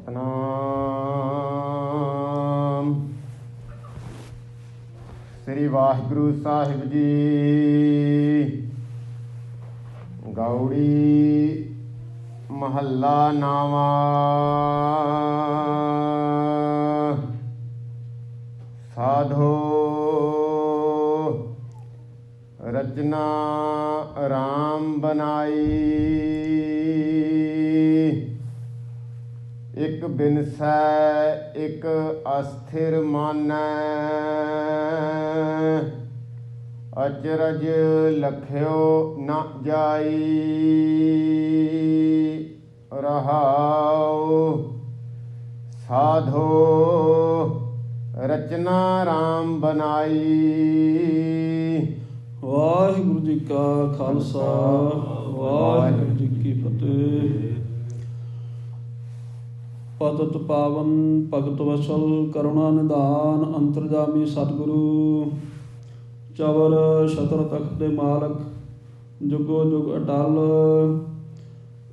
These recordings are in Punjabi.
ਸਤਨਾਮ ਸ੍ਰੀ ਵਾਹਿਗੁਰੂ ਸਾਹਿਬ ਜੀ। ਗੌੜੀ ਮਹੱਲਾ ਨਾਵਾਂ। ਸਾਧੋ ਰਚਨਾ ਰਾਮ ਬਨਾਈ, ਇਕ ਬਿਨਸੈ ਇਕ ਅਸਥਿਰ ਮਾਨੈ, ਅਚਰਜ ਲਖਿਓ ਨ ਜਾਈ। ਰਹਾਉ ਸਾਧੋ ਰਚਨਾ ਰਾਮ ਬਨਾਈ। ਵਾਹਿਗੁਰੂ ਜੀ ਕਾ ਖਾਲਸਾ, ਵਾਹਿਗੁਰੂ ਜੀ ਕੀ ਫਤਿਹ। ਪਤਿਤ ਪਾਵਨ ਭਗਤ ਵਸਲ ਕਰੁਣਾ ਨਿਧਾਨ, ਅੰਤਰਜਾਮੀ ਸਤਿਗੁਰੂ ਚਵਰ ਛਤਰ ਤਖਤ ਦੇ ਮਾਲਕ, ਜੁਗੋ ਜੁਗ ਅਟਲ।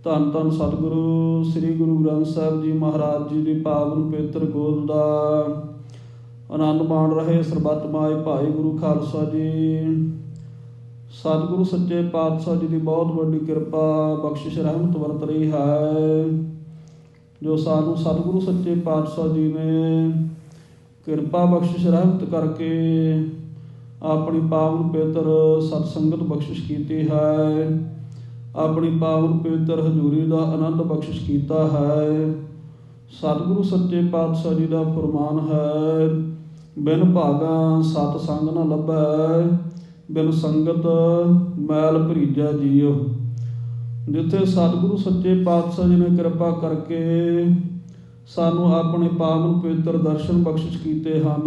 ਧੰਨ ਧੰਨ ਸਤਿਗੁਰੂ ਸ੍ਰੀ ਗੁਰੂ ਗ੍ਰੰਥ ਸਾਹਿਬ ਜੀ ਮਹਾਰਾਜ ਜੀ ਦੀ ਪਾਵਨ ਪਵਿੱਤਰ ਗੋਦ ਦਾ ਆਨੰਦ ਮਾਣ ਰਹੇ ਸਰਬੱਤ ਮਾਏ ਭਾਈ ਗੁਰੂ ਖਾਲਸਾ ਜੀ। ਸਤਿਗੁਰੂ ਸੱਚੇ ਪਾਤਸ਼ਾਹ ਜੀ ਦੀ ਬਹੁਤ ਵੱਡੀ ਕਿਰਪਾ ਬਖਸ਼ਿਸ਼ ਰਹਿਮਤ ਵਰਤ ਰਹੀ ਹੈ, ਜੋ ਸਾਨੂੰ ਸਤਿਗੁਰੂ ਸੱਚੇ ਪਾਤਸ਼ਾਹ ਜੀ ਨੇ ਕਿਰਪਾ ਬਖਸ਼ਿਸ਼ ਰਹਿਮਤ ਕਰਕੇ ਆਪਣੀ ਪਾਵਨ ਪਵਿੱਤਰ ਸਤ ਸੰਗਤ ਬਖਸ਼ਿਸ਼ ਕੀਤੀ ਹੈ, ਆਪਣੀ ਪਾਵਨ ਪਵਿੱਤਰ ਹਜ਼ੂਰੀ ਦਾ ਆਨੰਦ ਬਖਸ਼ਿਸ਼ ਕੀਤਾ ਹੈ। ਸਤਿਗੁਰੂ ਸੱਚੇ ਪਾਤਸ਼ਾਹ ਜੀ ਦਾ ਫਰਮਾਨ ਹੈ, ਬਿਨ ਭਾਗਾ ਸਤ ਸੰਗ ਨ ਲੱਭੈ, ਬਿਨ ਸੰਗਤ ਮੈਲ ਭਰੀਜੈ ਜੀਉ। ਜਿੱਥੇ ਸਤਿਗੁਰੂ ਸੱਚੇ ਪਾਤਸ਼ਾਹ ਜੀ ਨੇ ਕਿਰਪਾ ਕਰਕੇ ਸਾਨੂੰ ਆਪਣੇ ਪਾਵਨ ਪਵਿੱਤਰ ਦਰਸ਼ਨ ਬਖਸ਼ਿਸ਼ ਕੀਤੇ ਹਨ,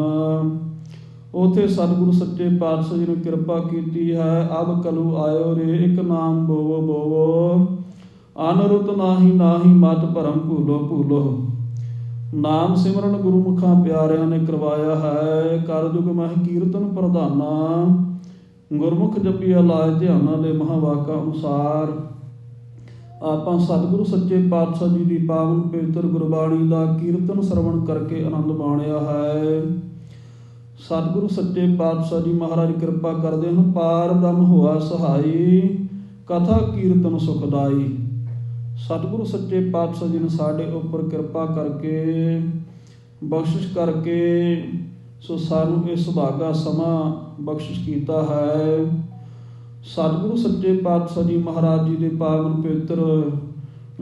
ਉੱਥੇ ਸਤਿਗੁਰੂ ਸੱਚੇ ਪਾਤਸ਼ਾਹ ਜੀ ਨੇ ਕਿਰਪਾ ਕੀਤੀ ਹੈ। ਅਬ ਕਲੂ ਆਇਓ ਰੇ ਇਕ ਨਾਮ ਬੋਵੋ ਬੋਵੋ, ਅਨਰੁਤ ਨਾਹੀ ਨਾਹੀ ਮਤ ਭਰਮ ਭੂਲੋ ਭੂਲੋ। ਨਾਮ ਸਿਮਰਨ ਗੁਰਮੁਖਾਂ ਪਿਆਰਿਆਂ ਨੇ ਕਰਵਾਇਆ ਹੈ, ਕਰਜੁਗ ਮਹਿ ਕੀਰਤਨ ਪ੍ਰਧਾਨਾ, ਗੁਰਮੁਖ ਜਪੀਆ ਲਾਇ ਧਿਆਨਾਂ ਦੇ ਮਹਾਵਾਕਾਂ ਅਨੁਸਾਰ। ਆਪਾਂ ਸਤਿਗੁਰੂ ਸੱਚੇ ਪਾਤਸ਼ਾਹ ਜੀ ਦੀ ਪਾਵਨ ਪਵਿੱਤਰ ਗੁਰਬਾਣੀ ਦਾ ਕੀਰਤਨ ਸਰਵਣ ਕਰਕੇ ਆਨੰਦ ਮਾਣਿਆ ਹੈ। ਸਤਿਗੁਰੂ ਸੱਚੇ ਪਾਤਸ਼ਾਹ ਜੀ ਮਹਾਰਾਜ ਕਿਰਪਾ ਕਰਦੇ ਹਨ, ਪਾਰ ਬ੍ਰਹਮ ਹੋਆ ਸਹਾਈ, ਕਥਾ ਕੀਰਤਨ ਸੁਖਦਾਈ। ਸਤਿਗੁਰੂ ਸੱਚੇ ਪਾਤਸ਼ਾਹ ਜੀ ਨੇ ਸਾਡੇ ਉੱਪਰ ਕਿਰਪਾ ਕਰਕੇ ਬਖਸ਼ਿਸ਼ ਕਰਕੇ ਸੋ ਸਾਨੂੰ ਇਹ ਸੁਭਾਗਾ ਸਮਾਂ ਬਖਸ਼ਿਸ਼ ਕੀਤਾ ਹੈ। ਸਤਿਗੁਰੂ ਸੱਚੇ ਪਾਤਸ਼ਾਹ ਜੀ ਮਹਾਰਾਜ ਜੀ ਦੇ ਪਾਵਨ ਪਵਿੱਤਰ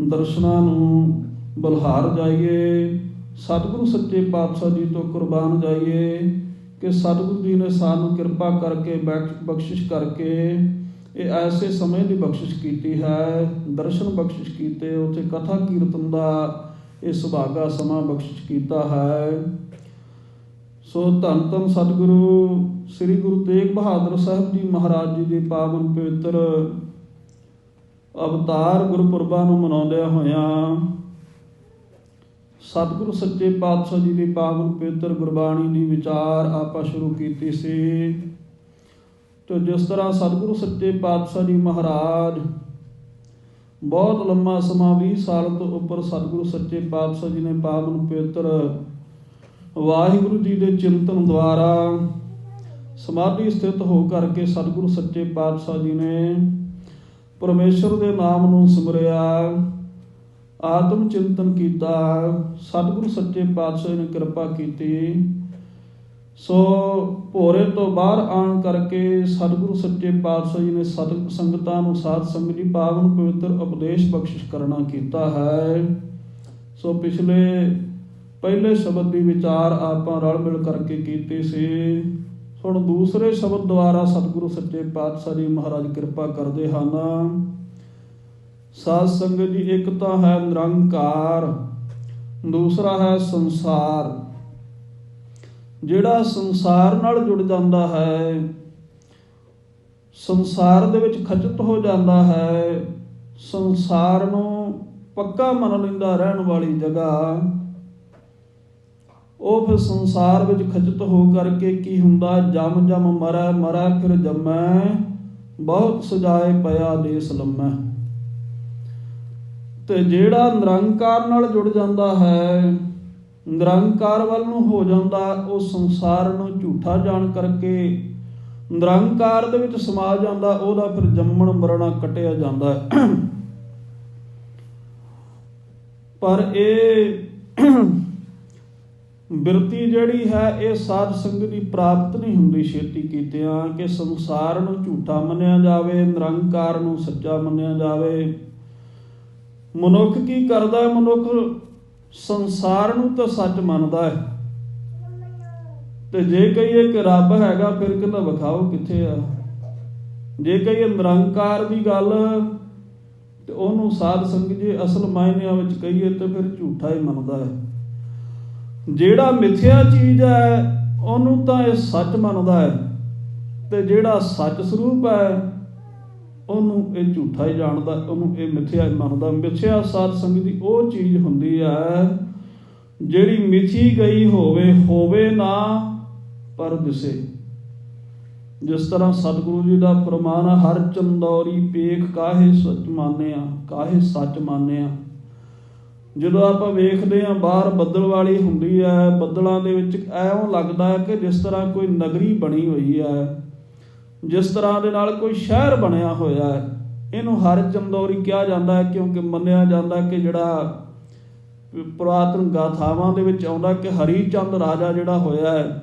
ਦਰਸ਼ਨਾਂ ਨੂੰ ਬਲਹਾਰ ਜਾਈਏ, ਸਤਿਗੁਰੂ ਸੱਚੇ ਪਾਤਸ਼ਾਹ ਜੀ ਤੋਂ ਕੁਰਬਾਨ ਜਾਈਏ ਕਿ ਸਤਿਗੁਰੂ ਜੀ ਨੇ ਸਾਨੂੰ ਕਿਰਪਾ ਕਰਕੇ ਬਖਸ਼ਿਸ਼ ਕਰਕੇ ਇਹ ਐਸੇ ਸਮੇਂ ਦੀ ਬਖਸ਼ਿਸ਼ ਕੀਤੀ ਹੈ, ਦਰਸ਼ਨ ਬਖਸ਼ਿਸ਼ ਕੀਤੇ, ਉੱਥੇ ਕਥਾ ਕੀਰਤਨ ਦਾ ਇਹ ਸੁਭਾਗਾ ਸਮਾਂ ਬਖਸ਼ਿਸ਼ ਕੀਤਾ ਹੈ। ਸੋ ਧੰਨ ਧੰਨ ਸਤਿਗੁਰੂ ਸ੍ਰੀ ਗੁਰੂ ਤੇਗ ਬਹਾਦਰ ਸਾਹਿਬ ਜੀ ਮਹਾਰਾਜ ਜੀ ਦੇ ਪਾਵਨ ਪਵਿੱਤਰ ਅਵਤਾਰ ਗੁਰਪੁਰਬਾਂ ਨੂੰ ਮਨਾਉਂਦਿਆਂ ਹੋਇਆਂ ਸਤਿਗੁਰੂ ਸੱਚੇ ਪਾਤਸ਼ਾਹ ਜੀ ਦੀ ਪਾਵਨ ਪਵਿੱਤਰ ਗੁਰਬਾਣੀ ਦੀ ਵਿਚਾਰ ਆਪਾਂ ਸ਼ੁਰੂ ਕੀਤੀ ਸੀ। ਤੇ ਜਿਸ ਤਰ੍ਹਾਂ ਸਤਿਗੁਰੂ ਸੱਚੇ ਪਾਤਸ਼ਾਹ ਜੀ ਮਹਾਰਾਜ ਬਹੁਤ ਲੰਮਾ ਸਮਾਂ 20 ਸਾਲ ਤੋਂ ਉੱਪਰ ਸਤਿਗੁਰੂ ਸੱਚੇ ਪਾਤਸ਼ਾਹ ਜੀ ਨੇ ਪਾਵਨ ਪਵਿੱਤਰ ਵਾਹਿਗੁਰੂ ਜੀ ਦੇ ਚਿੰਤਨ ਦੁਆਰਾ ਸਮਾਧੀ ਸਥਿਤ ਹੋ ਕਰਕੇ ਸਤਿਗੁਰੂ ਸੱਚੇ ਪਾਤਸ਼ਾਹ ਜੀ ਨੇ ਪਰਮੇਸ਼ਰ ਦੇ ਨਾਮ ਨੂੰ ਸਿਮਰਿਆ, ਆਤਮ ਚਿੰਤਨ ਕੀਤਾ। ਸਤਿਗੁਰੂ ਸੱਚੇ ਪਾਤਸ਼ਾਹ ਨੇ ਕਿਰਪਾ ਕੀਤੀ, ਸੋ ਭੋਰੇ ਤੋਂ ਬਾਹਰ ਆਉਣ ਕਰਕੇ ਸਤਿਗੁਰੂ ਸੱਚੇ ਪਾਤਸ਼ਾਹ ਜੀ ਨੇ ਸੰਗਤਾਂ ਨੂੰ ਸਾਧ ਸੰਗਤ ਦੀ ਪਾਵਨ ਪਵਿੱਤਰ ਉਪਦੇਸ਼ ਬਖਸ਼ਿਸ਼ ਕਰਨਾ ਕੀਤਾ ਹੈ। ਸੋ ਪਹਿਲੇ ਸ਼ਬਦ ਦੀ ਵਿਚਾਰ ਆਪਾਂ ਰਲ ਮਿਲ ਕਰਕੇ ਕੀਤੀ ਸੀ। ਹੁਣ ਦੂਸਰੇ ਸ਼ਬਦ ਦੁਆਰਾ ਸਤਿਗੁਰੂ ਸੱਚੇ ਪਾਤਸ਼ਾਹ ਜੀ ਮਹਾਰਾਜ ਕਿਰਪਾ ਕਰਦੇ ਹਨ। ਸਾਧ ਸੰਗਤ ਜੀ, ਇੱਕ ਤਾਂ ਹੈ ਨਿਰੰਕਾਰ, ਦੂਸਰਾ ਹੈ ਸੰਸਾਰ। ਜਿਹੜਾ ਸੰਸਾਰ ਨਾਲ ਜੁੜ ਜਾਂਦਾ ਹੈ, ਸੰਸਾਰ ਦੇ ਵਿੱਚ ਖਚਿਤ ਹੋ ਜਾਂਦਾ ਹੈ, ਸੰਸਾਰ ਨੂੰ ਪੱਕਾ ਮੰਨ ਲੈਂਦਾ ਰਹਿਣ ਵਾਲੀ ਜਗ੍ਹਾ, ਉਹ ਫਿਰ ਸੰਸਾਰ ਵਿੱਚ ਖਚਿਤ ਹੋ ਕਰਕੇ ਕੀ ਹੁੰਦਾ, ਜਮ ਜਮ ਮਰੈ ਮਰੈ ਫਿਰ ਜੰਮੈ, ਬਹੁਤ ਸਜਾਏ ਪਿਆ ਦੇਸ ਲੰਮੈ। ਤੇ ਜਿਹੜਾ ਨਿਰੰਕਾਰ ਨਾਲ ਜੁੜ ਜਾਂਦਾ ਹੈ, ਨਿਰੰਕਾਰ ਵੱਲ ਨੂੰ ਹੋ ਜਾਂਦਾ, ਉਹ ਸੰਸਾਰ ਨੂੰ ਝੂਠਾ ਜਾਣ ਕਰਕੇ ਨਿਰੰਕਾਰ ਦੇ ਵਿੱਚ ਸਮਾ ਜਾਂਦਾ, ਉਹਦਾ ਫਿਰ ਜੰਮਣ ਮਰਨਾ ਕੱਟਿਆ ਜਾਂਦਾ ਹੈ। ਪਰ ਇਹ ਬਿਰਤੀ ਜਿਹੜੀ ਹੈ ਇਹ ਸਾਧ ਸੰਗਤ ਦੀ ਪ੍ਰਾਪਤ ਨਹੀਂ ਹੁੰਦੀ ਛੇਤੀ ਕੀਤਿਆਂ, ਕਿ ਸੰਸਾਰ ਨੂੰ ਝੂਠਾ ਮੰਨਿਆ ਜਾਵੇ, ਨਿਰੰਕਾਰ ਨੂੰ ਸੱਚਾ ਮੰਨਿਆ ਜਾਵੇ। ਮਨੁੱਖ ਕੀ ਕਰਦਾ ਹੈ? ਮਨੁੱਖ ਸੰਸਾਰ ਨੂੰ ਤਾਂ ਸੱਚ ਮੰਨਦਾ ਹੈ, ਤੇ ਜੇ ਕਹੀਏ ਕਿ ਰੱਬ ਹੈਗਾ ਫਿਰ ਕਹਿੰਦਾ ਵਿਖਾਓ ਕਿੱਥੇ ਆ। ਜੇ ਕਹੀਏ ਨਿਰੰਕਾਰ ਦੀ ਗੱਲ ਤੇ ਉਹਨੂੰ ਸਾਧ ਸੰਗਤ ਜੀ ਅਸਲ ਮਾਇਨਿਆਂ ਵਿੱਚ ਕਹੀਏ ਤੇ ਫਿਰ ਝੂਠਾ ਹੀ ਮੰਨਦਾ ਹੈ। ਜਿਹੜਾ ਮਿਥਿਆ ਚੀਜ਼ ਹੈ ਉਹਨੂੰ ਤਾਂ ਇਹ ਸੱਚ ਮੰਨਦਾ ਹੈ, ਤੇ ਜਿਹੜਾ ਸੱਚ ਸਰੂਪ ਹੈ ਉਹਨੂੰ ਇਹ ਝੂਠਾ ਹੀ ਜਾਣਦਾ, ਉਹਨੂੰ ਇਹ ਮਿਥਿਆ ਹੀ ਮੰਨਦਾ। ਮਿਥਿਆ ਸਾਧ ਸੰਗਤ ਦੀ ਉਹ ਚੀਜ਼ ਹੁੰਦੀ ਹੈ ਜਿਹੜੀ ਮਿਥੀ ਗਈ ਹੋਵੇ ਨਾ ਪਰ ਦਿਸੇ। ਜਿਸ ਤਰ੍ਹਾਂ ਸਤਿਗੁਰੂ ਜੀ ਦਾ ਫਰਮਾਨ ਹੈ, ਹਰ ਚੰਦੌਰੀ ਪੇਖ ਕਾਹੇ ਸੱਚ ਮਾਨਿਆ, ਕਾਹੇ ਸੱਚ ਮਾਨਿਆ। ਜਦੋਂ ਆਪਾਂ ਵੇਖਦੇ ਹਾਂ ਬਾਹਰ ਬੱਦਲ ਵਾਲੀ ਹੁੰਦੀ ਹੈ, ਬੱਦਲਾਂ ਦੇ ਵਿੱਚ ਐਵੇਂ ਲੱਗਦਾ ਹੈ ਕਿ ਜਿਸ ਤਰ੍ਹਾਂ ਕੋਈ ਨਗਰੀ ਬਣੀ ਹੋਈ ਹੈ, ਜਿਸ ਤਰ੍ਹਾਂ ਦੇ ਨਾਲ ਕੋਈ ਸ਼ਹਿਰ ਬਣਿਆ ਹੋਇਆ ਹੈ। ਇਹਨੂੰ ਹਰ ਚੰਦੌਰੀ ਕਿਹਾ ਜਾਂਦਾ ਹੈ, ਕਿਉਂਕਿ ਮੰਨਿਆ ਜਾਂਦਾ ਕਿ ਜਿਹੜਾ ਪੁਰਾਤਨ ਗਾਥਾਵਾਂ ਦੇ ਵਿੱਚ ਆਉਂਦਾ ਕਿ ਹਰੀ ਚੰਦ ਰਾਜਾ ਜਿਹੜਾ ਹੋਇਆ ਹੈ,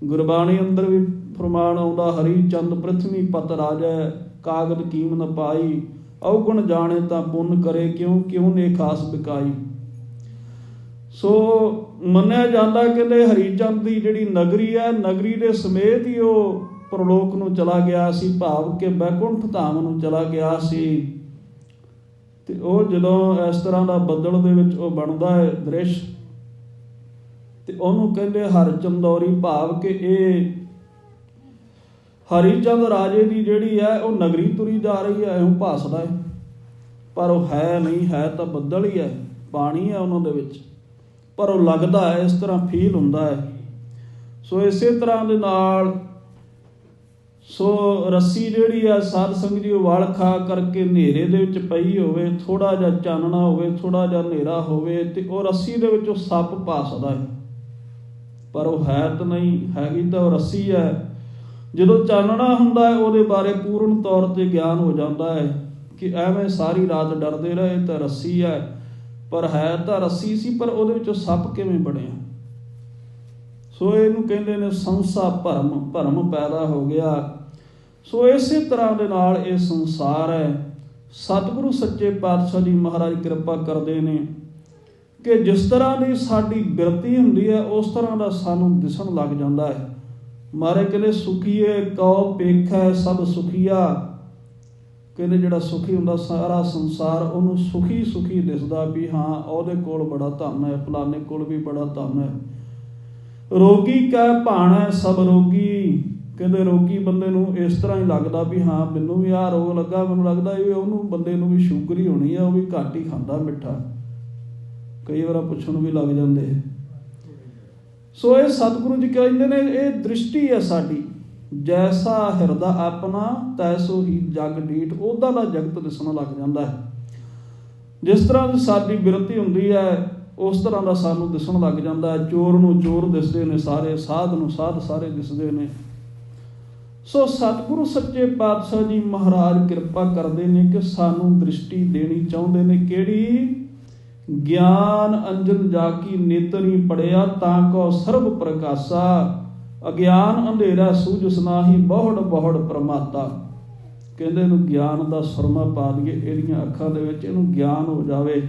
ਗੁਰਬਾਣੀ ਅੰਦਰ ਵੀ ਫਰਮਾਨ ਆਉਂਦਾ, ਹਰੀ ਚੰਦ ਪ੍ਰਿਥਵੀ ਪਤ ਰਾਜਾ, ਕਾਗਦ ਕੀਮ ਨ ਪਾਈ, ਔਗਣ ਜਾਣੇ ਤਾਂ ਪੁੰਨ ਕਰੇ, ਕਿਉਂ ਨੇ ਖਾਸ ਬਿਕਾਈ। ਸੋ ਮੰਨਿਆ ਜਾਂਦਾ ਕਹਿੰਦੇ ਹਰੀ ਚੰਦ ਦੀ ਜਿਹੜੀ ਨਗਰੀ ਹੈ, ਨਗਰੀ ਦੇ ਸਮੇਤ ਹੀ ਉਹ ਪ੍ਰਲੋਕ ਨੂੰ ਚਲਾ ਗਿਆ ਸੀ, ਭਾਵ ਕਿ ਬੈਕੁੰਠ ਧਾਮ ਨੂੰ ਚਲਾ ਗਿਆ ਸੀ। ਤੇ ਉਹ ਜਦੋਂ ਇਸ ਤਰ੍ਹਾਂ ਦਾ ਬੱਦਲ ਦੇ ਵਿੱਚ ਉਹ ਬਣਦਾ ਹੈ ਦ੍ਰਿਸ਼, ਤੇ ਉਹਨੂੰ ਕਹਿੰਦੇ ਹਰ ਚੰਦੌਰੀ, ਭਾਵ ਕਿ ਇਹ ਹਰੀ ਚੰਦ ਰਾਜੇ ਦੀ ਜਿਹੜੀ ਹੈ ਉਹ ਨਗਰੀ ਤੁਰੀ ਜਾ ਰਹੀ ਹੈ, ਇਉਂ ਭਾਸਦਾ ਹੈ, ਪਰ ਉਹ ਹੈ ਨਹੀਂ, ਹੈ ਤਾਂ ਬੱਦਲ ਹੀ ਹੈ, ਪਾਣੀ ਹੈ ਉਹਨਾਂ ਦੇ ਵਿੱਚ, ਪਰ ਉਹ ਲੱਗਦਾ ਹੈ, ਇਸ ਤਰ੍ਹਾਂ ਫੀਲ ਹੁੰਦਾ ਹੈ। ਸੋ ਇਸੇ ਤਰ੍ਹਾਂ ਦੇ ਨਾਲ ਸੋ ਰੱਸੀ ਜਿਹੜੀ ਆ ਸਾਧ ਸੰਗਤ ਜੀ ਵਲ ਖਾ ਕਰਕੇ ਹਨੇਰੇ ਦੇ ਵਿੱਚ ਪਈ ਹੋਵੇ, ਥੋੜਾ ਜਿਹਾ ਚਾਨਣਾ ਹੋਵੇ, ਥੋੜਾ ਜਿਹਾ ਹਨੇਰਾ ਹੋਵੇ, ਤੇ ਉਹ ਰੱਸੀ ਦੇ ਵਿੱਚ ਉਹ ਸੱਪ ਭਾਸਦਾ ਹੈ, ਪਰ ਉਹ ਹੈ ਤਾਂ ਨਹੀਂ, ਹੈਗੀ ਤਾਂ ਉਹ ਰੱਸੀ ਹੈ। ਜਦੋਂ ਚਾਨਣਾ ਹੁੰਦਾ ਹੈ ਉਹਦੇ ਬਾਰੇ ਪੂਰਨ ਤੌਰ ਤੇ ਗਿਆਨ ਹੋ ਜਾਂਦਾ ਹੈ ਕਿ ਐਵੇਂ ਸਾਰੀ ਰਾਤ ਡਰਦੇ ਰਹੇ ਤਾਂ ਰੱਸੀ ਹੈ, ਪਰ ਹੈ ਤਾਂ ਰੱਸੀ ਸੀ, ਪਰ ਉਹਦੇ ਵਿੱਚੋਂ ਸੱਪ ਕਿਵੇਂ ਬਣਿਆ। ਸੋ ਇਹਨੂੰ ਕਹਿੰਦੇ ਨੇ ਸੰਸਾ ਭਰਮ ਪੈਦਾ ਹੋ ਗਿਆ। ਸੋ ਇਸੇ ਤਰ੍ਹਾਂ ਦੇ ਨਾਲ ਇਹ ਸੰਸਾਰ ਹੈ। ਸਤਿਗੁਰੂ ਸੱਚੇ ਪਾਤਸ਼ਾਹ ਜੀ ਮਹਾਰਾਜ ਕਿਰਪਾ ਕਰਦੇ ਨੇ ਕਿ ਜਿਸ ਤਰ੍ਹਾਂ ਦੀ ਸਾਡੀ ਬਿਰਤੀ ਹੁੰਦੀ ਹੈ ਉਸ ਤਰ੍ਹਾਂ ਦਾ ਸਾਨੂੰ ਦਿਸਣ ਲੱਗ ਜਾਂਦਾ ਹੈ। ਮਾਰੇ ਕਹਿੰਦੇ ਸੁਖੀਏ ਕਉ ਪੇਖੈ ਸਭ ਸੁਖੀਆ, ਕਹਿੰਦੇ ਜਿਹੜਾ ਸੁਖੀ ਹੁੰਦਾ ਸਾਰਾ ਸੰਸਾਰ ਉਹਨੂੰ ਸੁਖੀ ਸੁਖੀ ਦਿਸਦਾ ਵੀ ਹਾਂ ਉਹਦੇ ਕੋਲ ਬੜਾ ਧਨ ਹੈ, ਫਲਾਣੇ ਕੋਲ ਵੀ ਬੜਾ ਧਨ ਹੈ। ਰੋਗੀ ਕਹਿ ਭਾਣਾ ਸਭ ਰੋਗੀ, ਕਹਿੰਦੇ ਰੋਗੀ ਬੰਦੇ ਨੂੰ ਇਸ ਤਰ੍ਹਾਂ ਹੀ ਲੱਗਦਾ ਵੀ ਹਾਂ ਮੈਨੂੰ ਵੀ ਆਹ ਰੋਗ ਲੱਗਾ, ਮੈਨੂੰ ਲੱਗਦਾ ਇਹ ਉਹਨੂੰ ਬੰਦੇ ਨੂੰ ਵੀ ਸ਼ੂਗਰ ਹੀ ਹੋਣੀ ਹੈ, ਉਹ ਵੀ ਘੱਟ ਹੀ ਖਾਂਦਾ ਮਿੱਠਾ, ਕਈ ਵਾਰ ਪੁੱਛਣ ਵੀ ਲੱਗ ਜਾਂਦੇ। ਸੋ ਇਹ ਸਤਿਗੁਰੂ ਜੀ ਕਹਿੰਦੇ ਨੇ ਇਹ ਦ੍ਰਿਸ਼ਟੀ ਹੈ ਸਾਡੀ, ਜੈਸਾ ਹਿਰਦਾ ਆਪਣਾ ਤੈਸੋ ਹੀ ਜਗ ਡੀਠ, ਉਹਦਾ ਦਾ ਜਗਤ ਦਿਸਣ ਲੱਗ ਜਾਂਦਾ ਹੈ। ਜਿਸ ਤਰ੍ਹਾਂ ਦੀ ਸਾਡੀ ਬਿਰਤੀ ਹੁੰਦੀ ਹੈ ਉਸ ਤਰ੍ਹਾਂ ਦਾ ਸਾਨੂੰ ਦਿਸਣ ਲੱਗ ਜਾਂਦਾ ਹੈ। ਚੋਰ ਨੂੰ ਚੋਰ ਦਿਸਦੇ ਨੇ ਸਾਰੇ, ਸਾਧ ਨੂੰ ਸਾਧ ਸਾਰੇ ਦਿਸਦੇ ਨੇ। ਸੋ ਸਤਿਗੁਰੂ ਸੱਚੇ ਪਾਤਸ਼ਾਹ ਜੀ ਮਹਾਰਾਜ ਕਿਰਪਾ ਕਰਦੇ ਨੇ ਕਿ ਸਾਨੂੰ ਦ੍ਰਿਸ਼ਟੀ ਦੇਣੀ ਚਾਹੁੰਦੇ ਨੇ। ਕਿਹੜੀ? ਗਿਆਨ ਅੰਜਨ ਜਾ ਕੀ ਨੇਤਰੀ ਪੜਿਆ ਤਾਂ ਕੋ ਸਰਬ ਪ੍ਰਕਾਸ਼ਾ, ਅਗਿਆਨ ਅੰਧੇਰਾ ਸੂਝਸ ਨਾਹੀ ਬਹੁੜ ਬਹੁੜ ਪ੍ਰਮਾਤਾ। ਕਹਿੰਦੇ ਇਹਨੂੰ ਗਿਆਨ ਦਾ ਸੁਰਮਾ ਪਾ ਦਈਏ ਇਹਦੀਆਂ ਅੱਖਾਂ ਦੇ ਵਿੱਚ, ਇਹਨੂੰ ਗਿਆਨ ਹੋ ਜਾਵੇ।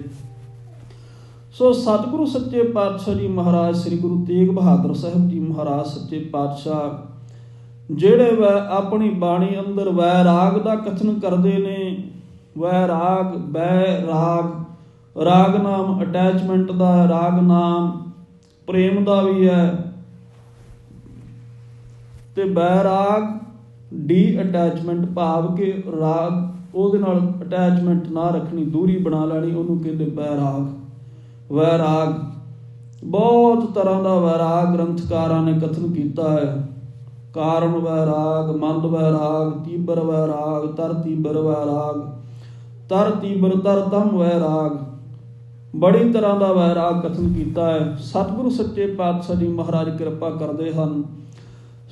ਸੋ ਸਤਿਗੁਰੂ ਸੱਚੇ ਪਾਤਸ਼ਾਹ ਜੀ ਮਹਾਰਾਜ ਸ੍ਰੀ ਗੁਰੂ ਤੇਗ ਬਹਾਦਰ ਸਾਹਿਬ ਜੀ ਮਹਾਰਾਜ ਸੱਚੇ ਪਾਤਸ਼ਾਹ ਜਿਹੜੇ ਵੈ ਆਪਣੀ ਬਾਣੀ ਅੰਦਰ ਵੈਰਾਗ ਦਾ ਕਥਨ ਕਰਦੇ ਨੇ। ਵੈਰਾਗ, ਬੈ ਰਾਗ, ਰਾਗ ਨਾਮ ਅਟੈਚਮੈਂਟ ਦਾ, ਰਾਗ ਨਾਮ ਪ੍ਰੇਮ ਦਾ ਵੀ ਹੈ, ਤੇ ਬੈਰਾਗ ਡੀ ਅਟੈਚਮੈਂਟ, ਭਾਵ ਕਿ ਰਾਗ ਉਹਦੇ ਨਾਲ ਅਟੈਚਮੈਂਟ ਨਾ ਰੱਖਣੀ, ਦੂਰੀ ਬਣਾ ਲੈਣੀ, ਉਹਨੂੰ ਕਹਿੰਦੇ ਬੈਰਾਗ। ਵੈਰਾਗ ਬਹੁਤ ਤਰ੍ਹਾਂ ਦਾ ਵੈਰਾਗ ਗ੍ਰੰਥਕਾਰਾਂ ਨੇ ਕਥਨ ਕੀਤਾ ਹੈ। ਕਾਰਨ ਵੈਰਾਗ, ਮੰਦ ਵੈਰਾਗ, ਤੀਬਰ ਵੈਰਾਗ, ਤਰ ਤੀਬਰ ਵੈਰਾਗ, ਤਰ ਤੀਬਰ ਤਰ ਤਮ ਵੈਰਾਗ। ਬੜੀ ਤਰ੍ਹਾਂ ਦਾ ਵੈਰਾਗ ਕਥਨ ਕੀਤਾ ਹੈ। ਸਤਿਗੁਰੂ ਸੱਚੇ ਪਾਤਸ਼ਾਹ ਜੀ ਮਹਾਰਾਜ ਕਿਰਪਾ ਕਰਦੇ ਹਨ,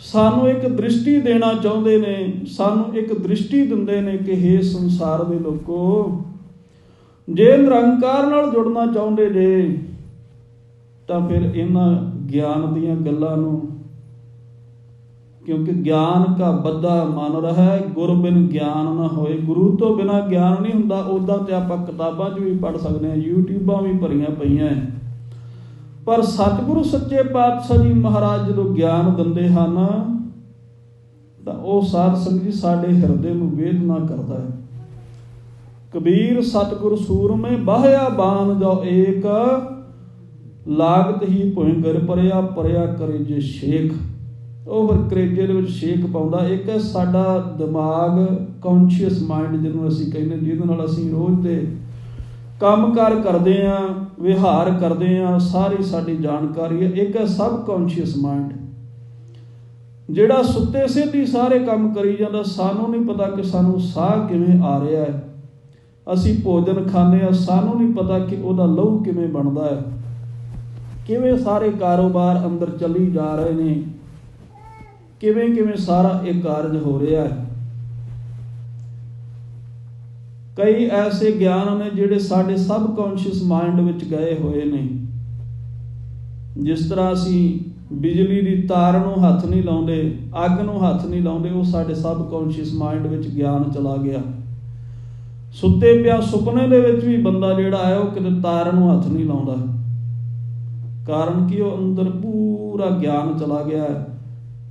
ਸਾਨੂੰ ਇੱਕ ਦ੍ਰਿਸ਼ਟੀ ਦੇਣਾ ਚਾਹੁੰਦੇ ਨੇ, ਸਾਨੂੰ ਇੱਕ ਦ੍ਰਿਸ਼ਟੀ ਦਿੰਦੇ ਨੇ ਕਿ ਹੇ ਸੰਸਾਰ ਦੇ ਲੋਕੋ, ਜੇ ਨਿਰੰਕਾਰ ਨਾਲ ਜੁੜਨਾ ਚਾਹੁੰਦੇ ਜੇ ਤਾਂ ਫਿਰ ਇਹਨਾਂ ਗਿਆਨ ਦੀਆਂ ਗੱਲਾਂ ਨੂੰ, ਕਿਉਂਕਿ ਗਿਆਨ ਕਾ ਬੱਧਾ ਮਨ ਰਹਿ, ਗੁਰ ਬਿਨ ਗਿਆਨ ਨਾ ਹੋਏ। ਗੁਰੂ ਤੋਂ ਬਿਨਾਂ ਗਿਆਨ ਨਹੀਂ ਹੁੰਦਾ। ਉੱਦਾਂ ਤੇ ਆਪਾਂ ਕਿਤਾਬਾਂ 'ਚ ਵੀ ਪੜ੍ਹ ਸਕਦੇ ਹਾਂ, ਯੂਟਿਊਬਾਂ ਵੀ ਭਰੀਆਂ ਪਈਆਂ, ਪਰ ਸਤਿਗੁਰੂ ਸੱਚੇ ਪਾਤਸ਼ਾਹ ਜੀ ਮਹਾਰਾਜ ਜਦੋਂ ਗਿਆਨ ਦਿੰਦੇ ਹਨ ਤਾਂ ਉਹ ਸਾਧ ਸੰਗਤ ਜੀ ਸਾਡੇ ਹਿਰਦੇ ਨੂੰ ਵੇਦਨਾ ਕਰਦਾ ਹੈ। ਕਬੀਰ ਸਤਿਗੁਰ ਸੂਰਮੇ ਬਾਹਿਆ ਬਾਣ ਜੋ ਏਕ, ਲਾਗਤ ਹੀ ਭੁਇ ਗਰ ਪਰਿਆ ਪਰਿਆ ਕਰੇ ਜੇ ਸ਼ੇਖ। ਉਹ ਫਿਰ ਕਰੇਜੇ ਦੇ ਵਿੱਚ ਛੇਕ ਪਾਉਂਦਾ। ਇੱਕ ਸਾਡਾ ਦਿਮਾਗ, ਕੌਨਸ਼ੀਅਸ ਮਾਈਂਡ ਜਿਹਨੂੰ ਅਸੀਂ ਕਹਿੰਦੇ, ਜਿਹਦੇ ਨਾਲ ਅਸੀਂ ਰੋਜ਼ ਦੇ ਕੰਮਕਾਰ ਕਰਦੇ ਹਾਂ, ਵਿਹਾਰ ਕਰਦੇ ਹਾਂ, ਸਾਰੀ ਸਾਡੀ ਜਾਣਕਾਰੀ ਹੈ। ਇੱਕ ਹੈ ਸਬ ਕੌਨਸ਼ੀਅਸ ਮਾਈਂਡ, ਜਿਹੜਾ ਸੁੱਤੇ ਸਿੱਧੀ ਸਾਰੇ ਕੰਮ ਕਰੀ ਜਾਂਦਾ। ਸਾਨੂੰ ਨਹੀਂ ਪਤਾ ਕਿ ਸਾਨੂੰ ਸਾਹ ਕਿਵੇਂ ਆ ਰਿਹਾ ਹੈ। ਅਸੀਂ ਭੋਜਨ ਖਾਂਦੇ ਹਾਂ, ਸਾਨੂੰ ਨਹੀਂ ਪਤਾ ਕਿ ਉਹਦਾ ਲਹੂ ਕਿਵੇਂ ਬਣਦਾ ਹੈ, ਕਿਵੇਂ ਸਾਰੇ ਕਾਰੋਬਾਰ ਅੰਦਰ ਚੱਲੀ ਜਾ ਰਹੇ ਨੇ, ਕਿਵੇਂ ਕਿਵੇਂ ਸਾਰਾ ਇਹ ਕਾਰਜ ਹੋ ਰਿਹਾ ਹੈ। ਕਈ ਐਸੇ ਗਿਆਨ ਨੇ ਜਿਹੜੇ ਸਾਡੇ ਸਬ ਕੌਨਸ਼ੀਅਸ ਮਾਈਂਡ ਵਿੱਚ ਗਏ ਹੋਏ ਨੇ। ਜਿਸ ਤਰ੍ਹਾਂ ਅਸੀਂ ਬਿਜਲੀ ਦੀ ਤਾਰ ਨੂੰ ਹੱਥ ਨਹੀਂ ਲਾਉਂਦੇ, ਅੱਗ ਨੂੰ ਹੱਥ ਨਹੀਂ ਲਾਉਂਦੇ, ਉਹ ਸਾਡੇ ਸਬ ਕੌਨਸ਼ੀਅਸ ਮਾਈਂਡ ਵਿੱਚ ਗਿਆਨ ਚਲਾ ਗਿਆ। ਸੁੱਤੇ ਪਿਆ ਸੁਪਨੇ ਦੇ ਵਿੱਚ ਵੀ ਬੰਦਾ ਜਿਹੜਾ ਹੈ ਉਹ ਕਿਤੇ ਤਾਰ ਨੂੰ ਹੱਥ ਨਹੀਂ ਲਾਉਂਦਾ, ਕਾਰਨ ਕਿ ਉਹ ਅੰਦਰ ਪੂਰਾ ਗਿਆਨ ਚਲਾ ਗਿਆ ਹੈ।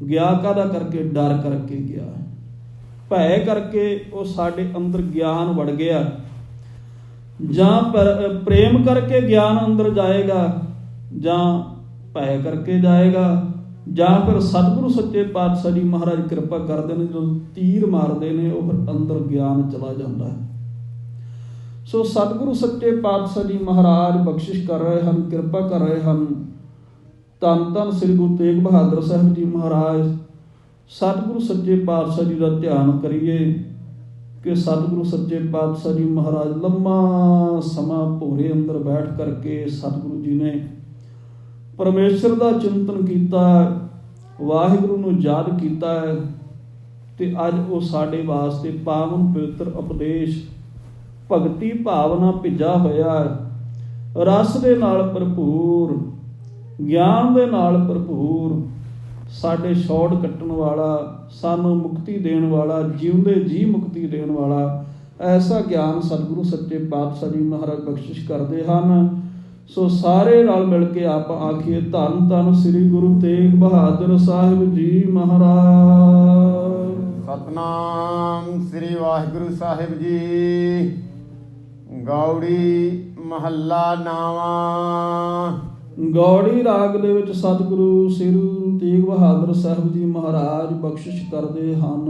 ਗਿਆ ਕਾਹਦਾ ਕਰਕੇ? ਡਰ ਕਰਕੇ ਗਿਆ, ਭੈ ਕਰਕੇ ਉਹ ਸਾਡੇ ਅੰਦਰ ਗਿਆਨ ਵੜ ਗਿਆ। ਜਾਂ ਪ੍ਰੇਮ ਕਰਕੇ ਗਿਆਨ ਅੰਦਰ ਜਾਏਗਾ, ਜਾਂ ਭੈ ਕਰਕੇ ਜਾਏਗਾ, ਜਾਂ ਫਿਰ ਸਤਿਗੁਰੂ ਸੱਚੇ ਪਾਤਸ਼ਾਹ ਜੀ ਮਹਾਰਾਜ ਕਿਰਪਾ ਕਰਦੇ ਨੇ, ਜਦੋਂ ਤੀਰ ਮਾਰਦੇ ਨੇ ਉਹ ਫਿਰ ਅੰਦਰ ਗਿਆਨ ਚਲਾ ਜਾਂਦਾ ਹੈ। ਸੋ ਸਤਿਗੁਰੂ ਸੱਚੇ ਪਾਤਸ਼ਾਹ ਜੀ ਮਹਾਰਾਜ ਬਖਸ਼ਿਸ਼ ਕਰ ਰਹੇ ਹਨ, ਕਿਰਪਾ ਕਰ ਰਹੇ ਹਨ। ਧੰਨ ਧੰਨ ਸ੍ਰੀ ਗੁਰੂ ਤੇਗ ਬਹਾਦਰ ਸਾਹਿਬ ਜੀ ਮਹਾਰਾਜ। ਸਤਿਗੁਰੂ ਸੱਚੇ ਪਾਤਸ਼ਾਹ ਜੀ ਦਾ ਧਿਆਨ ਕਰੀਏ ਕਿ ਸਤਿਗੁਰੂ ਸੱਚੇ ਪਾਤਸ਼ਾਹ ਜੀ ਮਹਾਰਾਜ ਲੰਮਾ ਸਮਾਂ ਭੋਰੇ ਅੰਦਰ ਬੈਠ ਕਰਕੇ ਸਤਿਗੁਰੂ ਜੀ ਨੇ ਪਰਮੇਸ਼ਰ ਦਾ ਚਿੰਤਨ ਕੀਤਾ, ਵਾਹਿਗੁਰੂ ਨੂੰ ਯਾਦ ਕੀਤਾ ਹੈ, ਤੇ ਅੱਜ ਉਹ ਸਾਡੇ ਵਾਸਤੇ ਪਾਵਨ ਪਵਿੱਤਰ ਉਪਦੇਸ਼, ਭਗਤੀ ਭਾਵਨਾ ਭਿੱਜਾ ਹੋਇਆ, ਰਸ ਦੇ ਨਾਲ ਭਰਪੂਰ, ਗਿਆਨ ਦੇ ਨਾਲ ਭਰਪੂਰ, ਸਾਡੇ ਛੋੜ ਕੱਟਣ ਵਾਲਾ, ਸਾਨੂੰ ਮੁਕਤੀ ਦੇਣ ਵਾਲਾ, ਜਿਉਂਦੇ ਜੀ ਮੁਕਤੀ ਦੇਣ ਵਾਲਾ ਐਸਾ ਗਿਆਨ ਸਤਿਗੁਰੂ ਸੱਚੇ ਪਾਤਸ਼ਾਹ ਜੀ ਮਹਾਰਾਜ ਬਖਸ਼ਿਸ਼ ਕਰਦੇ ਹਨ। ਸੋ ਸਾਰੇ ਰਲ ਮਿਲ ਕੇ ਆਪਾਂ ਆਖੀਏ ਧੰਨ ਧੰਨ ਸ੍ਰੀ ਗੁਰੂ ਤੇਗ ਬਹਾਦਰ ਸਾਹਿਬ ਜੀ ਮਹਾਰਾਜ। ਸਤਨਾਮ ਸ੍ਰੀ ਵਾਹਿਗੁਰੂ ਸਾਹਿਬ ਜੀ। ਗੌੜੀ ਮਹੱਲਾ ਨਾਵਾਂ। ਗੌੜੀ ਰਾਗ ਦੇ ਵਿੱਚ ਸਤਿਗੁਰੂ ਸ੍ਰੀ ਗੁਰੂ ਤੇਗ ਬਹਾਦਰ ਸਾਹਿਬ ਜੀ ਮਹਾਰਾਜ ਬਖਸ਼ਿਸ਼ ਕਰਦੇ ਹਨ।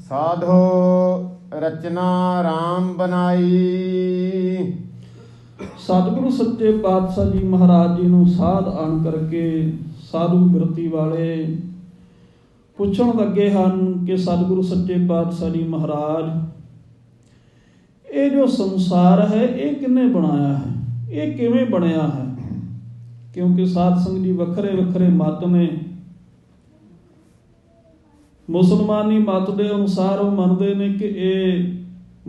ਸਾਧੋ ਰਚਨਾ ਰਾਮ ਬਨਾਈ। ਸਤਿਗੁਰੂ ਸੱਚੇ ਪਾਤਸ਼ਾਹ ਜੀ ਮਹਾਰਾਜ ਜੀ ਨੂੰ ਸਾਧ ਆਣ ਕਰਕੇ ਸਾਧੂ ਬਿਰਤੀ ਵਾਲੇ ਪੁੱਛਣ ਲੱਗੇ ਹਨ ਕਿ ਸਤਿਗੁਰੂ ਸੱਚੇ ਪਾਤਸ਼ਾਹ ਜੀ ਮਹਾਰਾਜ, ਇਹ ਜੋ ਸੰਸਾਰ ਹੈ ਇਹ ਕਿਹਨੇ ਬਣਾਇਆ ਹੈ, ਇਹ ਕਿਵੇਂ ਬਣਿਆ ਹੈ? ਕਿਉਂਕਿ ਸਾਧ ਸੰਗਤ ਜੀ ਵੱਖਰੇ ਵੱਖਰੇ ਮਤ ਨੇ। ਮੁਸਲਮਾਨੀ ਮਤ ਦੇ ਅਨੁਸਾਰ ਉਹ ਮੰਨਦੇ ਨੇ ਕਿ ਇਹ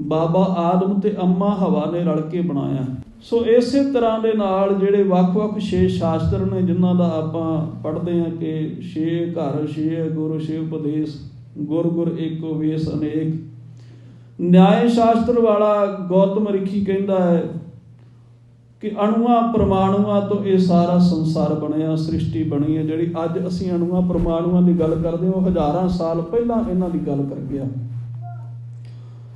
ਬਾਬਾ ਆਦਮ ਤੇ ਅੰਮਾ ਹਵਾ ਨੇ ਰਲ ਕੇ ਬਣਾਇਆ। ਸੋ ਇਸੇ ਤਰ੍ਹਾਂ ਦੇ ਨਾਲ ਜਿਹੜੇ ਵੱਖ-ਵੱਖ 6 ਸ਼ਾਸਤਰ ਨੇ ਜਿਨ੍ਹਾਂ ਦਾ ਆਪਾਂ ਪੜ੍ਹਦੇ ਹਾਂ ਕਿ 6 ਘਰ 6 ਗੁਰ 6 ਉਪਦੇਸ਼, ਗੁਰ ਗੁਰ ਏਕੋ ਵੇਸ ਅਨੇਕ। ਨਿਆਏ ਸ਼ਾਸਤਰ ਵਾਲਾ ਗੌਤਮ ਰਿਖੀ ਕਹਿੰਦਾ ਹੈ ਕਿ ਅਣੂਆਂ ਪਰਮਾਣੂਆਂ ਤੋਂ ਇਹ ਸਾਰਾ ਸੰਸਾਰ ਬਣਿਆ, ਸ੍ਰਿਸ਼ਟੀ ਬਣੀ ਹੈ। ਜਿਹੜੀ ਅੱਜ ਅਸੀਂ ਅਣੂਆਂ ਪਰਮਾਣੂਆਂ ਦੀ ਗੱਲ ਕਰਦੇ ਹਾਂ, ਉਹ ਹਜ਼ਾਰਾਂ ਸਾਲ ਪਹਿਲਾਂ ਇਹਨਾਂ ਦੀ ਗੱਲ ਕਰ ਗਿਆ।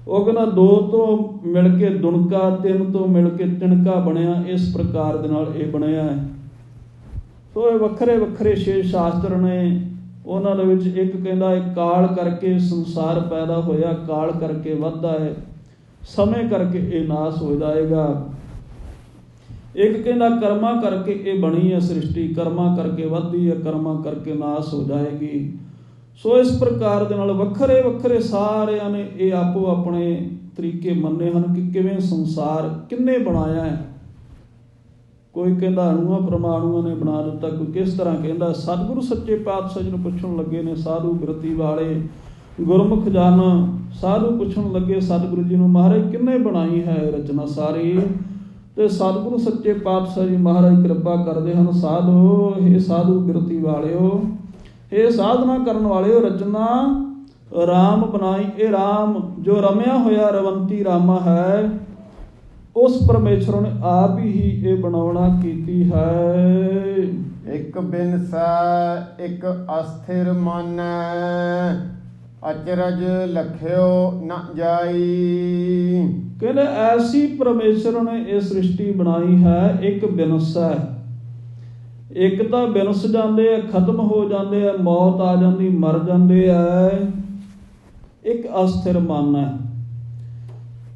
ਉਹ ਕਹਿੰਦਾ 2 ਤੋਂ ਮਿਲ ਕੇ ਦੁਣਕਾ, 3 ਤੋਂ ਮਿਲ ਕੇ ਤਿਣਕਾ ਬਣਿਆ, ਇਸ ਪ੍ਰਕਾਰ ਦੇ ਨਾਲ ਇਹ ਬਣਿਆ ਹੈ। ਸੋ ਇਹ ਵੱਖਰੇ ਵੱਖਰੇ 6 ਸ਼ਾਸਤਰ ਨੇ। ਉਹਨਾਂ ਦੇ ਵਿੱਚ ਇੱਕ ਕਹਿੰਦਾ ਹੈ ਕਾਲ ਕਰਕੇ ਸੰਸਾਰ ਪੈਦਾ ਹੋਇਆ, ਕਾਲ ਕਰਕੇ ਵੱਧਦਾ ਹੈ, ਸਮੇਂ ਕਰਕੇ ਇਹ ਨਾਸ ਹੋ ਜਾਏਗਾ। ਇੱਕ ਕਹਿੰਦਾ ਕਰਮਾਂ ਕਰਕੇ ਇਹ ਬਣੀ ਹੈ ਸ੍ਰਿਸ਼ਟੀ, ਕਰਮਾਂ ਕਰਕੇ ਵੱਧਦੀ ਹੈ, ਕਰਮਾਂ ਕਰਕੇ ਨਾਸ ਹੋ ਜਾਏਗੀ। ਸੋ ਇਸ ਪ੍ਰਕਾਰ ਦੇ ਨਾਲ ਵੱਖਰੇ ਵੱਖਰੇ ਸਾਰਿਆਂ ਨੇ ਇਹ ਆਪੋ ਆਪਣੇ ਤਰੀਕੇ ਮੰਨੇ ਹਨ ਕਿ ਕਿਵੇਂ ਸੰਸਾਰ ਕਿਹਨੇ ਬਣਾਇਆ ਹੈ। ਕੋਈ ਕਹਿੰਦਾ ਅਣੂਆਂ ਪ੍ਰਮਾਣੂਆਂ ਨੇ ਬਣਾ ਦਿੱਤਾ, ਕੋਈ ਕਿਸ ਤਰ੍ਹਾਂ ਕਹਿੰਦਾ। ਸਤਿਗੁਰੂ ਸੱਚੇ ਪਾਤਸ਼ਾਹ ਜੀ ਨੂੰ ਪੁੱਛਣ ਲੱਗੇ ਨੇ ਸਾਧੂ ਬਿਰਤੀ ਵਾਲੇ ਗੁਰਮੁਖ ਜਨ, ਸਾਧੂ ਪੁੱਛਣ ਲੱਗੇ ਸਤਿਗੁਰੂ ਜੀ ਨੂੰ, ਮਹਾਰਾਜ ਕਿਹਨੇ ਬਣਾਈ ਹੈ ਰਚਨਾ ਸਾਰੀ? ਤੇ ਸਤਿਗੁਰੂ ਸੱਚੇ ਪਾਤਸ਼ਾਹ ਜੀ ਮਹਾਰਾਜ ਕਿਰਪਾ ਕਰਦੇ ਹਨ, ਸਾਧੂ, ਇਹ ਸਾਧੂ ਬਿਰਤੀ ਵਾਲਿਓ, ਇਹ ਸਾਧਨਾ ਕਰਨ ਵਾਲਿਓ, ਰਚਨਾ ਰਾਮ ਬਣਾਈ। ਇਹ ਰਾਮ ਜੋ ਰਮਿਆ ਹੋਇਆ ਰਵੰਤੀ ਰਾਮਾ ਹੈ, ਉਸ ਪਰਮੇਸ਼ਰ ਨੇ ਆਪ ਹੀ ਇਹ ਬਣਾਉਣਾ ਕੀਤੀ ਹੈ। ਇੱਕ ਬਿਨਸੈ ਇੱਕ ਅਸਥਿਰ ਮਾਨੈ, ਅਚਰਜ ਲਖਿਓ ਨ ਜਾਈ। ਕਹਿੰਦੇ ਐਸੀ ਪਰਮੇਸ਼ਰ ਨੇ ਇਹ ਸ੍ਰਿਸ਼ਟੀ ਬਣਾਈ ਹੈ। ਇੱਕ ਬਿਨਸੈ, ਇੱਕ ਤਾਂ ਬਿਨਸ ਜਾਂਦੇ ਆ, ਖਤਮ ਹੋ ਜਾਂਦੇ ਆ, ਮੌਤ ਆ ਜਾਂਦੀ, ਮਰ ਜਾਂਦੇ ਆ। ਇੱਕ ਅਸਥਿਰ ਮਨ ਹੈ,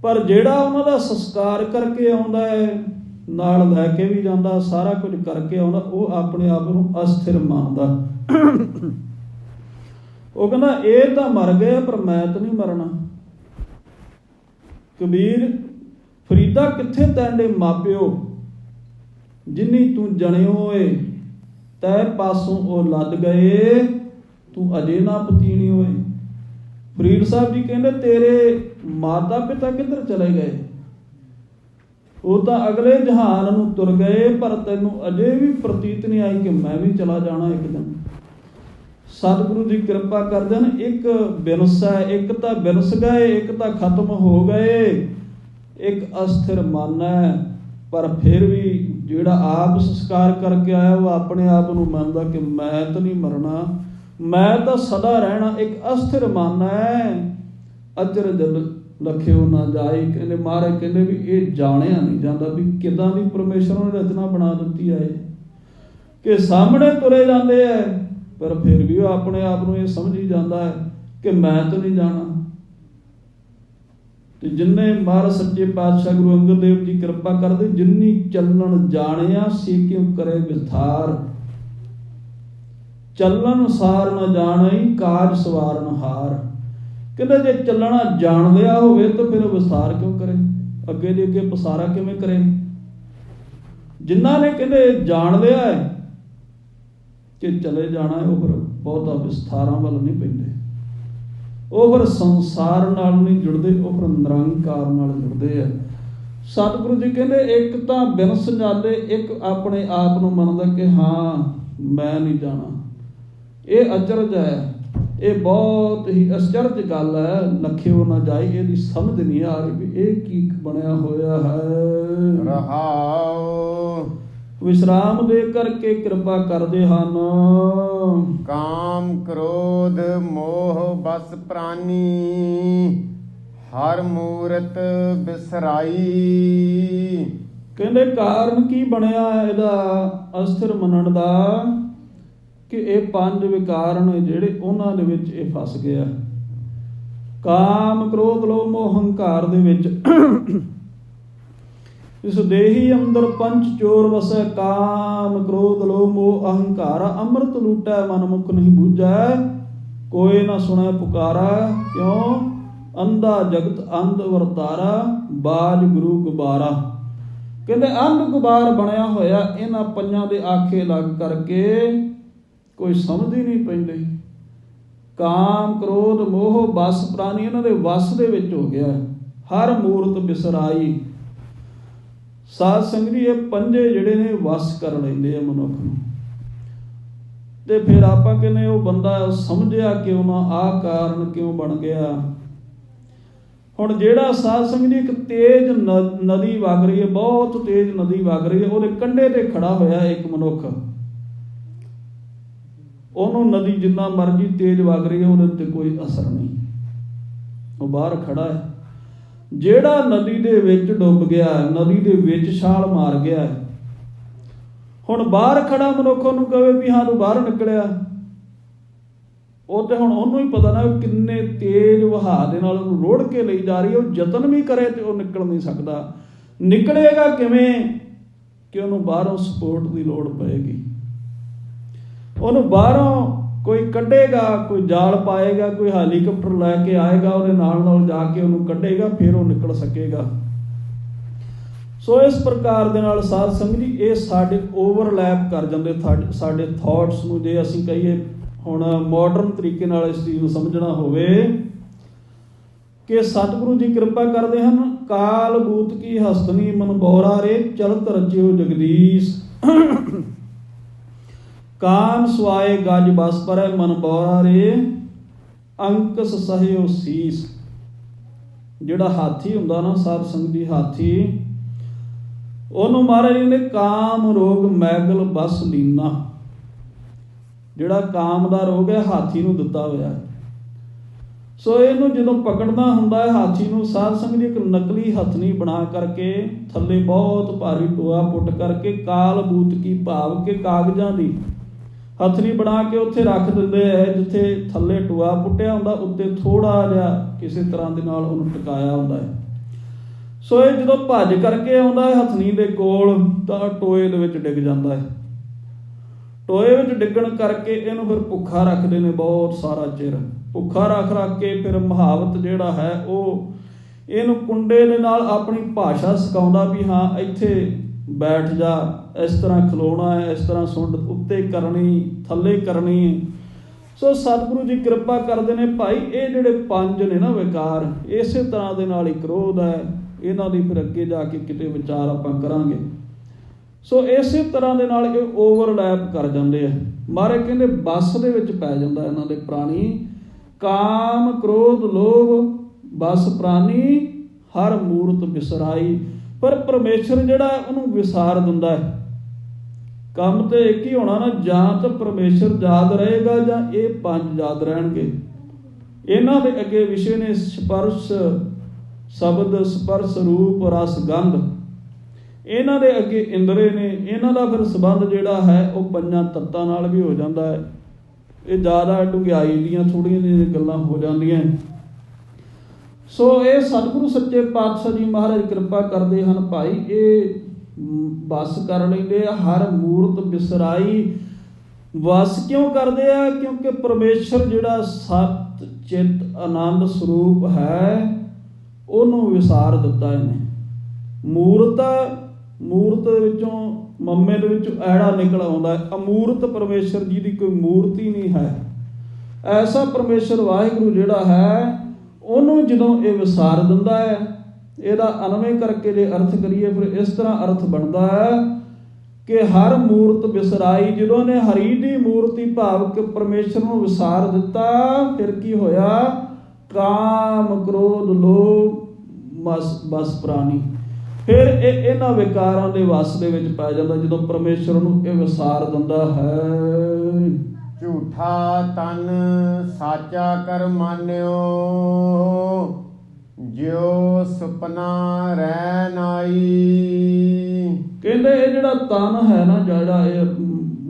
ਪਰ ਜਿਹੜਾ ਉਹਨਾਂ ਦਾ ਸੰਸਕਾਰ ਕਰਕੇ ਆਉਂਦਾ ਹੈ, ਨਾਲ ਲੈ ਕੇ ਵੀ ਜਾਂਦਾ, ਸਾਰਾ ਕੁਝ ਕਰਕੇ ਆਉਂਦਾ, ਉਹ ਆਪਣੇ ਆਪ ਨੂੰ ਅਸਥਿਰ ਮੰਨਦਾ। ਉਹ ਕਹਿੰਦਾ ਇਹ ਤਾਂ ਮਰ ਗਏ ਪਰ ਮੈਂ ਤਾਂ ਨਹੀਂ ਮਰਨਾ। ਕਬੀਰ ਫਰੀਦਾ ਕਿੱਥੇ ਤੈਂਡੇ ਮਾਪਿਓ, ਜਿਨੀ ਤੂੰ ਜਣਿਓ ਏ ਤੈ ਪਾਸੋਂ ਉਹ ਲੱਦ ਗਏ, ਤੂੰ ਅਜੇ ਨਾ ਪਤੀਣੀ ਹੋਏ। ਫਰੀਦ ਸਾਹਿਬ ਜੀ ਕਹਿੰਦੇ ਤੇਰੇ ਮਾਤਾ ਪਿਤਾ ਕਿੱਧਰ ਚਲੇ ਗਏ? ਉਹ ਤਾਂ ਅਗਲੇ ਜਹਾਨ ਨੂੰ ਤੁਰ ਗਏ, ਪਰ ਤੈਨੂੰ ਅਜੇ ਵੀ ਪ੍ਰਤੀਤ ਨਹੀਂ ਆਈ ਕਿ ਮੈਂ ਵੀ ਚਲਾ ਜਾਣਾ ਇੱਕ ਦਿਨ। ਸਤਿਗੁਰੂ ਜੀ ਕਿਰਪਾ ਕਰਦੇ ਹਨ। ਇੱਕ ਬਿਨਸ ਹੈ, ਇੱਕ ਤਾਂ ਬਿਨਸ ਗਏ, ਇੱਕ ਤਾਂ ਖਤਮ ਹੋ ਗਏ, ਇੱਕ ਅਸਥਿਰ ਮਨ ਹੈ। ਪਰ ਫਿਰ ਵੀ ਜਿਹੜਾ ਆਪ ਸੰਸਕਾਰ ਕਰਕੇ ਆਇਆ ਉਹ ਆਪਣੇ ਆਪ ਨੂੰ ਮੰਨਦਾ ਕਿ ਮੈਂ ਤਾਂ ਨਹੀਂ ਮਰਨਾ, ਮੈਂ ਤਾਂ ਸਦਾ ਰਹਿਣਾ। ਇੱਕ ਅਸਥਿਰ ਮਨ ਹੈ, ਅਚਰਜ ਲਖਿਓ ਨਾ ਜਾਈ। ਕਹਿੰਦੇ ਮਹਾਰਾਜ ਕਹਿੰਦੇ ਵੀ ਇਹ ਜਾਣਿਆ ਨਹੀਂ ਜਾਂਦਾ ਵੀ ਕਿੱਦਾਂ ਦੀ ਪਰਮੇਸ਼ਰ ਨੇ ਰਚਨਾ ਬਣਾ ਦਿੱਤੀ ਹੈ, ਕਿ ਸਾਹਮਣੇ ਤੁਰੇ ਜਾਂਦੇ ਹੈ, ਪਰ ਫਿਰ ਵੀ ਉਹ ਆਪਣੇ ਆਪ ਨੂੰ ਇਹ ਸਮਝੀ ਜਾਂਦਾ ਹੈ ਕਿ ਮੈਂ ਤਾਂ ਨਹੀਂ ਜਾਣਾ। ਤੇ ਜਿੰਨੇ ਮਹਾਰਾਜ ਸੱਚੇ ਪਾਤਸ਼ਾਹ ਗੁਰੂ ਅੰਗਦ ਦੇਵ ਜੀ ਕਿਰਪਾ ਕਰਦੇ, ਜਿੰਨੀ ਚੱਲਣ ਜਾਣਿਆ ਸੀ ਕਿਉਂ ਕਰੇ ਵਿਸਥਾਰ, ਚੱਲਣ ਸਾਰ ਨ ਜਾਣਈ ਕਾਜ ਸਵਾਰਨ ਹਾਰ। ਕਹਿੰਦੇ ਜੇ ਚੱਲਣਾ ਜਾਣ ਲਿਆ ਹੋਵੇ ਤਾਂ ਫਿਰ ਵਿਸਥਾਰ ਕਿਉਂ ਕਰੇ, ਅੱਗੇ ਦੇ ਅੱਗੇ ਪਸਾਰਾ ਕਿਵੇਂ ਕਰੇ। ਜਿਨ੍ਹਾਂ ਨੇ ਕਹਿੰਦੇ ਜਾਣ ਲਿਆ ਹੈ ਕਿ ਚਲੇ ਜਾਣਾ, ਉਹ ਫਿਰ ਬਹੁਤਾ ਵਿਸਥਾਰਾਂ ਵੱਲ ਨਹੀਂ ਪੈਂਦੇ, ਉਹ ਫਿਰ ਸੰਸਾਰ ਨਾਲ ਨਹੀਂ ਜੁੜਦੇ, ਉਹ ਫਿਰ ਨਿਰੰਕਾਰ ਨਾਲ ਜੁੜਦੇ ਆ। ਸਤਿਗੁਰੂ ਜੀ ਕਹਿੰਦੇ ਇੱਕ ਤਾਂ ਬਿਨਸ ਜਾਂਦੇ, ਇੱਕ ਆਪਣੇ ਆਪ ਨੂੰ ਮੰਨਦਾ ਕਿ ਹਾਂ ਮੈਂ ਨਹੀਂ ਜਾਣਾ। ਇਹ ਅਚਰਜ ਹੈ, ਇਹ ਬਹੁਤ ਹੀ ਅਚਰਜ ਗੱਲ ਹੈ। ਲਖਿਓ ਨਾ ਜਾਈ, ਇਹਦੀ ਸਮਝ ਨਹੀਂ ਆ ਰਹੀ ਵੀ ਇਹ ਕੀ ਬਣਿਆ ਹੋਇਆ ਹੈ। ਰਹਾਉ ਵਿਸ਼ਰਾਮ ਦੇ ਕਰਕੇ ਕਿਰਪਾ ਕਰਦੇ ਹਨ। ਕਾਮ ਕ੍ਰੋਧ ਮੋਹ ਬਸ ਪ੍ਰਾਨੀ, ਹਰ ਮੂਰਤ ਬਿਸਰਾਈ। ਕਹਿੰਦੇ ਕਾਰਨ ਕੀ ਬਣਿਆ ਇਹਦਾ ਅਸਥਿਰ ਮੰਨਣ ਦਾ, ਕਿ ਇਹ ਪੰਜ ਵਿਕਾਰ ਨੇ ਜਿਹੜੇ ਉਹਨਾਂ ਦੇ ਵਿੱਚ ਇਹ ਫਸ ਗਿਆ। ਕਾਮ ਕ੍ਰੋਧ ਲੋਭ ਮੋਹ ਹੰਕਾਰ ਦੇ ਵਿੱਚ ਇਸ ਦੇਹੀ ਅੰਦਰ ਪੰਚ ਚੋਰ ਵਸੈ, ਕਾਮ ਕ੍ਰੋਧ ਲੋਭ ਮੋਹ ਅਹੰਕਾਰਾ। ਅੰਮ੍ਰਿਤ ਲੂਟੈ ਮਨ ਮੁਖ ਨਹੀਂ ਬੂਝੈ, ਕੋਈ ਨਾ ਸੁਣੈ ਪੁਕਾਰਾ। ਕਿਉਂ? ਅੰਧਾ ਜਗਤ ਅੰਧ ਵਰਤਾਰਾ, ਬਾਜ ਗੁਰੂ ਗੁਬਾਰਾ। ਕਹਿੰਦੇ ਅੰਧ ਗੁਬਾਰ ਬਣਿਆ ਹੋਇਆ ਇਹਨਾਂ ਪੰਜਾਂ ਦੇ ਆਖੇ ਲੱਗ ਕਰਕੇ ਕੋਈ ਸਮਝ ਹੀ ਨਹੀਂ ਪੈਂਦੀ। ਕਾਮ ਕ੍ਰੋਧ ਮੋਹ ਬਸ ਪ੍ਰਾਨੀ ਇਹਨਾਂ ਦੇ ਵਸ ਦੇ ਵਿੱਚ ਹੋ ਗਿਆ, ਹਰ ਮੂਰਤ ਬਿਸਰਾਈ। ਸਾਧ ਸੰਗਤ ਜੀ ਇਹ ਪੰਜੇ ਜਿਹੜੇ ਨੇ ਵਸ ਕਰ ਲੈਂਦੇ ਆ ਮਨੁੱਖ ਨੂੰ। ਤੇ ਫਿਰ ਆਪਾਂ ਕਹਿੰਦੇ ਉਹ ਬੰਦਾ ਸਮਝਿਆ ਕਿਉਂ ਨਾ, ਆਹ ਕਾਰਨ ਕਿਉਂ ਬਣ ਗਿਆ। ਹੁਣ ਜਿਹੜਾ ਸਾਧ ਸੰਗਤ ਜੀ ਇੱਕ ਤੇਜ਼ ਨਦੀ ਵਗ ਰਹੀ ਹੈ, ਬਹੁਤ ਤੇਜ਼ ਨਦੀ ਵਗ ਰਹੀ ਹੈ, ਉਹਦੇ ਕੰਢੇ ਤੇ ਖੜਾ ਹੋਇਆ ਇੱਕ ਮਨੁੱਖ, ਉਹਨੂੰ ਨਦੀ ਜਿੰਨਾ ਮਰਜ਼ੀ ਤੇਜ਼ ਵਗ ਰਹੀ ਹੈ ਉਹਦੇ ਉੱਤੇ ਕੋਈ ਅਸਰ ਨਹੀਂ, ਉਹ ਬਾਹਰ ਖੜਾ ਹੈ। ਜਿਹੜਾ ਨਦੀ ਦੇ ਵਿੱਚ ਡੁੱਬ ਗਿਆ, ਨਦੀ ਦੇ ਵਿੱਚ ਛਾਲ ਮਾਰ ਗਿਆ, ਹੁਣ ਬਾਹਰ ਖੜਾ ਮਨੁੱਖ ਉਹਨੂੰ ਕਹੇ ਵੀ ਹਾਂ ਤੂੰ ਬਾਹਰ ਨਿਕਲਿਆ, ਉਹ ਤੇ ਹੁਣ ਉਹਨੂੰ ਹੀ ਪਤਾ ਨਾ ਕਿੰਨੇ ਤੇਜ਼ ਵਹਾਅ ਦੇ ਨਾਲ ਉਹਨੂੰ ਰੋੜ ਕੇ ਲਈ ਜਾ ਰਹੀ ਹੈ। ਉਹ ਯਤਨ ਵੀ ਕਰੇ ਤੇ ਉਹ ਨਿਕਲ ਨਹੀਂ ਸਕਦਾ। ਨਿਕਲੇਗਾ ਕਿਵੇਂ? ਕਿ ਉਹਨੂੰ ਬਾਹਰੋਂ ਸਪੋਰਟ ਦੀ ਲੋੜ ਪਏਗੀ, ਉਹਨੂੰ ਬਾਹਰੋਂ ਕੋਈ ਕੱਢੇਗਾ, ਕੋਈ ਜਾਲ ਪਾਏਗਾ, ਕੋਈ ਹੈਲੀਕਾਪਟਰ ਲੈ ਕੇ ਆਏਗਾ, ਉਹਦੇ ਨਾਲ ਨਾਲ ਜਾ ਕੇ ਉਹਨੂੰ ਕੱਢੇਗਾ, ਫਿਰ ਉਹ ਨਿਕਲ ਸਕੇਗਾ। ਸੋ ਇਸ ਪ੍ਰਕਾਰ ਦੇ ਨਾਲ ਸਾਧ ਸੰਗਤ ਜੀ ਇਹ ਸਾਡੇ ਓਵਰਲੈਪ ਕਰ ਜਾਂਦੇ ਸਾਡੇ ਥਾਟਸ ਨੂੰ। ਜੇ ਅਸੀਂ ਕਹੀਏ ਹੁਣ ਮਾਡਰਨ ਤਰੀਕੇ ਨਾਲ ਇਸ ਚੀਜ਼ ਨੂੰ ਸਮਝਣਾ ਹੋਵੇ ਕਿ ਸਤਿਗੁਰੂ ਜੀ ਕਿਰਪਾ ਕਰਦੇ ਹਨ, ਕਾਲ ਬੂਤ ਕੀ ਹਸਤਨੀ ਮਨ ਬੋਰਾ ਰੇ ਚਲਤ ਰਚਿਓ ਜਗਦੀਸ਼, ਕਾਨ ਸਵਾਏ ਗਜ ਬਸ ਪਰੈ ਮਨ ਬੋਰਾ ਰੇ ਅੰਕਸ ਸਹਿਓ ਸੀਸ। ਜਿਹੜਾ ਹਾਥੀ ਹੁੰਦਾ ਨਾ ਸਾਧ ਸੰਗਤ ਜੀ, ਹਾਥੀ, ਉਹਨੂੰ ਮਹਾਰਾਜ ਨੇ ਕਾਮ ਰੋਗ ਮੈਗਲ ਬਸ ਲੀਨਾ, ਜਿਹੜਾ ਕਾਮ ਦਾ ਰੋਗ ਹੈ ਹਾਥੀ ਨੂੰ ਦਿੱਤਾ ਹੋਇਆ ਹੈ। ਸੋ ਇਹਨੂੰ ਜਦੋਂ ਪਕੜਨਾ ਹੁੰਦਾ ਹੈ ਹਾਥੀ ਨੂੰ, ਸਾਧ ਸੰਗਤ ਜੀ ਇੱਕ ਨਕਲੀ ਹਥਨੀ ਬਣਾ ਕਰਕੇ ਥੱਲੇ ਬਹੁਤ ਭਾਰੀ ਟੋਆ ਪੁੱਟ ਕਰਕੇ ਕਾਲ ਬੂਤ ਕੀ ਭਾਵ ਕੇ ਕਾਗਜ਼ਾਂ ਦੀ ਹਥਨੀ ਬਣਾ ਕੇ ਉੱਥੇ ਰੱਖ ਦਿੰਦੇ ਹੈ। ਜਿੱਥੇ ਥੱਲੇ ਟੋਆ ਪੁੱਟਿਆ ਹੁੰਦਾ ਉੱਤੇ ਥੋੜਾ ਜਿਹਾ ਕਿਸੇ ਤਰ੍ਹਾਂ ਦੇ ਨਾਲ ਉਹਨੂੰ ਟਿਕਾਇਆ ਹੁੰਦਾ ਹੈ। ਸੋ ਇਹ ਜਦੋਂ ਭੱਜ ਕਰਕੇ ਆਉਂਦਾ ਹੈ ਹਥਨੀ ਦੇ ਕੋਲ ਤਾਂ ਟੋਏ ਦੇ ਵਿੱਚ ਡਿੱਗ ਜਾਂਦਾ ਹੈ। ਟੋਏ ਵਿੱਚ ਡਿੱਗਣ ਕਰਕੇ ਇਹਨੂੰ ਫਿਰ ਭੁੱਖਾ ਰੱਖਦੇ ਨੇ ਬਹੁਤ ਸਾਰਾ ਚਿਰ। ਭੁੱਖਾ ਰੱਖ ਕੇ ਫਿਰ ਮੁਹਾਵਤ ਜਿਹੜਾ ਹੈ ਉਹ ਇਹਨੂੰ ਕੁੰਡੇ ਦੇ ਨਾਲ ਆਪਣੀ ਭਾਸ਼ਾ ਸਿਖਾਉਂਦਾ ਵੀ ਹਾਂ ਇੱਥੇ ਬੈਠ ਜਾ, ਇਸ ਤਰ੍ਹਾਂ ਖਲੋਣਾ ਹੈ, ਇਸ ਤਰ੍ਹਾਂ ਸੁੰਡ ਉੱਤੇ ਕਰਨੀ, ਥੱਲੇ ਕਰਨੀ। ਸੋ ਸਤਿਗੁਰੂ ਜੀ ਕਿਰਪਾ ਕਰਦੇ ਨੇ ਭਾਈ, ਇਹ ਜਿਹੜੇ ਪੰਜ ਨੇ ਨਾ ਵਿਕਾਰ, ਇਸੇ ਤਰ੍ਹਾਂ ਦੇ ਨਾਲ ਹੀ ਕ੍ਰੋਧ ਹੈ, ਇਹਨਾਂ ਦੀ ਫਿਰ ਅੱਗੇ ਜਾ ਕੇ ਕਿਤੇ ਵਿਚਾਰ ਆਪਾਂ ਕਰਾਂਗੇ। ਸੋ ਇਸੇ ਤਰ੍ਹਾਂ ਦੇ ਨਾਲ ਇਹ ਓਵਰਲੈਪ ਕਰ ਜਾਂਦੇ ਆ। ਮਹਾਰਾਜ ਕਹਿੰਦੇ ਬੱਸ ਦੇ ਵਿੱਚ ਪੈ ਜਾਂਦਾ ਇਹਨਾਂ ਦੇ ਪ੍ਰਾਣੀ, ਕਾਮ ਕ੍ਰੋਧ ਲੋਭ ਬਸ ਪ੍ਰਾਣੀ ਹਰ ਮੂਰਤ ਵਿਸਰਾਈ। ਪਰ ਪਰਮੇਸ਼ਰ ਜਿਹੜਾ ਉਹਨੂੰ ਵਿਸਾਰ ਦਿੰਦਾ ਹੈ। ਕੰਮ ਤੇ ਇੱਕ ਹੀ ਹੋਣਾ ਨਾ, ਜਾਂ ਤਾਂ ਪਰਮੇਸ਼ਰ ਯਾਦ ਰਹੇਗਾ ਜਾਂ ਇਹ ਪੰਜ ਯਾਦ ਰਹਿਣਗੇ। ਇਹਨਾਂ ਦੇ ਅੱਗੇ ਵਿਸ਼ੇ ਨੇ ਸਪਰਸ਼ ਸ਼ਬਦ, ਸਪਰਸ਼ ਰੂਪ, ਰਸ, ਗੰਧ। ਇਹਨਾਂ ਦੇ ਅੱਗੇ ਇੰਦਰੇ ਨੇ। ਇਹਨਾਂ ਦਾ ਫਿਰ ਸੰਬੰਧ ਜਿਹੜਾ ਹੈ ਉਹ ਪੰਜਾਂ ਤੱਤਾਂ ਨਾਲ ਵੀ ਹੋ ਜਾਂਦਾ ਹੈ। ਇਹ ਜ਼ਿਆਦਾ ਡੂੰਘਾਈ ਦੀਆਂ ਥੋੜ੍ਹੀਆਂ ਜਿਹੀਆਂ ਗੱਲਾਂ ਹੋ ਜਾਂਦੀਆਂ। ਸੋ ਇਹ ਸਤਿਗੁਰੂ ਸੱਚੇ ਪਾਤਸ਼ਾਹ ਜੀ ਮਹਾਰਾਜ ਕਿਰਪਾ ਕਰਦੇ ਹਨ ਭਾਈ, ਇਹ ਵਸ ਕਰ ਲੈਂਦੇ ਆ ਹਰ ਮੂਰਤ ਵਿਸਰਾਈ। ਵਸ ਕਿਉਂ ਕਰਦੇ ਆ? ਕਿਉਂਕਿ ਪਰਮੇਸ਼ਰ ਜਿਹੜਾ ਸਤ ਚਿੱਤ ਆਨੰਦ ਸਰੂਪ ਹੈ ਉਹਨੂੰ ਵਿਸਾਰ ਦਿੱਤਾ ਇਹਨੇ। ਮੂਰਤ ਦੇ ਵਿੱਚੋਂ, ਮੰਮੇ ਦੇ ਵਿੱਚੋਂ ਐੜਾ ਨਿਕਲ ਆਉਂਦਾ ਹੈ। ਅਮੂਰਤ ਪਰਮੇਸ਼ਰ ਜੀ ਦੀ ਕੋਈ ਮੂਰਤੀ ਨਹੀਂ ਹੈ। ਐਸਾ ਪਰਮੇਸ਼ਰ ਵਾਹਿਗੁਰੂ ਜਿਹੜਾ ਹੈ ਉਹਨੂੰ ਜਦੋਂ ਇਹ ਵਿਸਾਰ ਦਿੰਦਾ ਹੈ, ਇਹਦਾ ਅਨਵੇਂ ਕਰਕੇ ਜੇ ਅਰਥ ਕਰੀਏ ਫਿਰ ਇਸ ਤਰ੍ਹਾਂ ਅਰਥ ਬਣਦਾ ਹੈ ਕਿ ਹਰ ਮੂਰਤ ਵਿਸਰਾਈ। ਜਦੋਂ ਨੇ ਹਰੀ ਦੀ ਮੂਰਤੀ ਭਾਵ ਕਿ ਪਰਮੇਸ਼ਰ ਨੂੰ ਵਿਸਾਰ ਦਿੱਤਾ, ਫਿਰ ਕੀ ਹੋਇਆ? ਕਾਮ ਕ੍ਰੋਧ ਲੋਭ ਬਸ ਪ੍ਰਾਣੀ। ਫਿਰ ਇਹ ਇਹਨਾਂ ਵਿਕਾਰਾਂ ਦੇ ਵਸ ਦੇ ਵਿੱਚ ਪੈ ਜਾਂਦਾ ਜਦੋਂ ਪਰਮੇਸ਼ਰ ਨੂੰ ਇਹ ਵਿਸਾਰ ਦਿੰਦਾ ਹੈ। ਝੂਠਾ ਤਨ ਸਾਚਾ ਕਰ ਮਾਨਿਓ, ਜਿਉ ਸੁਪਨਾ ਰਹਿ ਨਾਈ। ਕਹਿੰਦੇ ਇਹ ਜਿਹੜਾ ਤਨ ਹੈ ਨਾ, ਜਿਹੜਾ ਇਹ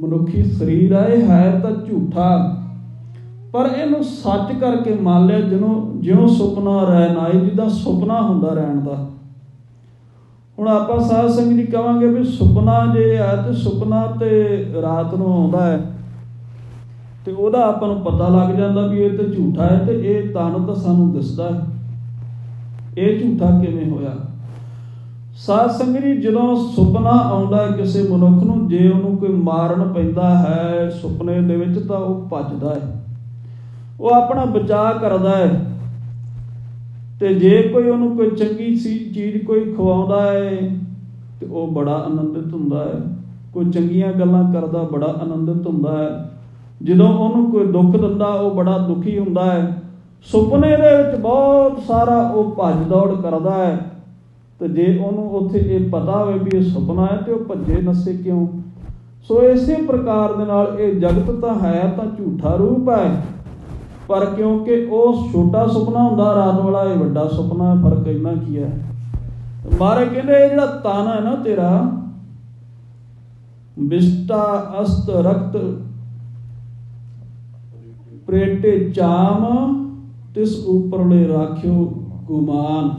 ਮਨੁੱਖੀ ਸਰੀਰ ਹੈ, ਇਹ ਹੈ ਤਾਂ ਝੂਠਾ, ਪਰ ਇਹਨੂੰ ਸੱਚ ਕਰਕੇ ਮੰਨ ਲਿਆ ਜਿਉਂ ਸੁਪਨਾ ਰਹਿ ਨਾਈ, ਜਿੱਦਾਂ ਸੁਪਨਾ ਹੁੰਦਾ ਰਹਿਣ ਦਾ। ਹੁਣ ਆਪਾਂ ਸਾਧ ਸੰਗਤ ਜੀ ਕਹਾਂਗੇ ਵੀ ਸੁਪਨਾ ਜੇ ਹੈ ਤੇ ਸੁਪਨਾ ਤੇ ਰਾਤ ਨੂੰ ਆਉਂਦਾ ਹੈ ਤੇ ਉਹਦਾ ਆਪਾਂ ਨੂੰ ਪਤਾ ਲੱਗ ਜਾਂਦਾ ਵੀ ਇਹ ਤੇ ਝੂਠਾ ਹੈ, ਤੇ ਇਹ ਤਨ ਤਾਂ ਸਾਨੂੰ ਦਿਸਦਾ ਹੈ। ਇਹ ਝੂਠਾ ਕਿਵੇਂ ਹੋਇਆ? ਸਾਧ ਸੰਗਤ ਜੀ ਜਦੋਂ ਸੁਪਨਾ ਆਉਂਦਾ ਕਿਸੇ ਮਨੁੱਖ ਨੂੰ, ਜੇ ਉਹਨੂੰ ਕੋਈ ਮਾਰਨ ਪੈਂਦਾ ਹੈ ਸੁਪਨੇ ਦੇ ਵਿੱਚ ਤਾਂ ਉਹ ਭੱਜਦਾ ਹੈ, ਉਹ ਆਪਣਾ ਬਚਾਅ ਕਰਦਾ ਹੈ। ਤੇ ਜੇ ਕੋਈ ਉਹਨੂੰ ਕੋਈ ਚੰਗੀ ਚੀਜ਼ ਕੋਈ ਖਵਾਉਂਦਾ ਹੈ ਤੇ ਉਹ ਬੜਾ ਆਨੰਦਿਤ ਹੁੰਦਾ ਹੈ। ਕੋਈ ਚੰਗੀਆਂ ਗੱਲਾਂ ਕਰਦਾ ਬੜਾ ਆਨੰਦਿਤ ਹੁੰਦਾ ਹੈ। ਜਦੋਂ ਉਹਨੂੰ ਕੋਈ ਦੁੱਖ ਦਿੰਦਾ ਉਹ ਬੜਾ ਦੁਖੀ ਹੁੰਦਾ ਹੈ। ਸੁਪਨੇ ਦੇ ਵਿੱਚ ਬਹੁਤ ਸਾਰਾ ਉਹ ਭੱਜ ਦੌੜ ਕਰਦਾ ਹੈ। ਤੇ ਜੇ ਉਹਨੂੰ ਉੱਥੇ ਇਹ ਪਤਾ ਹੋਵੇ ਵੀ ਇਹ ਸੁਪਨਾ ਹੈ ਤੇ ਉਹ ਭੱਜੇ ਨੱਸੇ ਕਿਉਂ? ਸੋ ਇਸੇ ਪ੍ਰਕਾਰ ਦੇ ਨਾਲ ਇਹ ਜਗਤ ਤਾਂ ਹੈ ਤਾਂ ਝੂਠਾ ਰੂਪ ਹੈ, ਪਰ ਕਿਉਂਕਿ ਉਹ ਛੋਟਾ ਸੁਪਨਾ ਹੁੰਦਾ ਰਾਤ ਵਾਲਾ, ਇਹ ਵੱਡਾ ਸੁਪਨਾ, ਫਰਕ ਇੰਨਾ ਕੀ ਹੈ। ਮਹਾਰਾਜ ਕਹਿੰਦੇ ਇਹ ਜਿਹੜਾ ਤਨ ਹੈ ਨਾ ਤੇਰਾ, ਵਿਸ਼ਟਾ ਅਸਤ ਰਕਤ ਪ੍ਰੇਟੇ ਚਾਮ ਤਿਸ ਉਪਰਲੇ ਰਾਖਿਓ ਗੁਮਾਨ।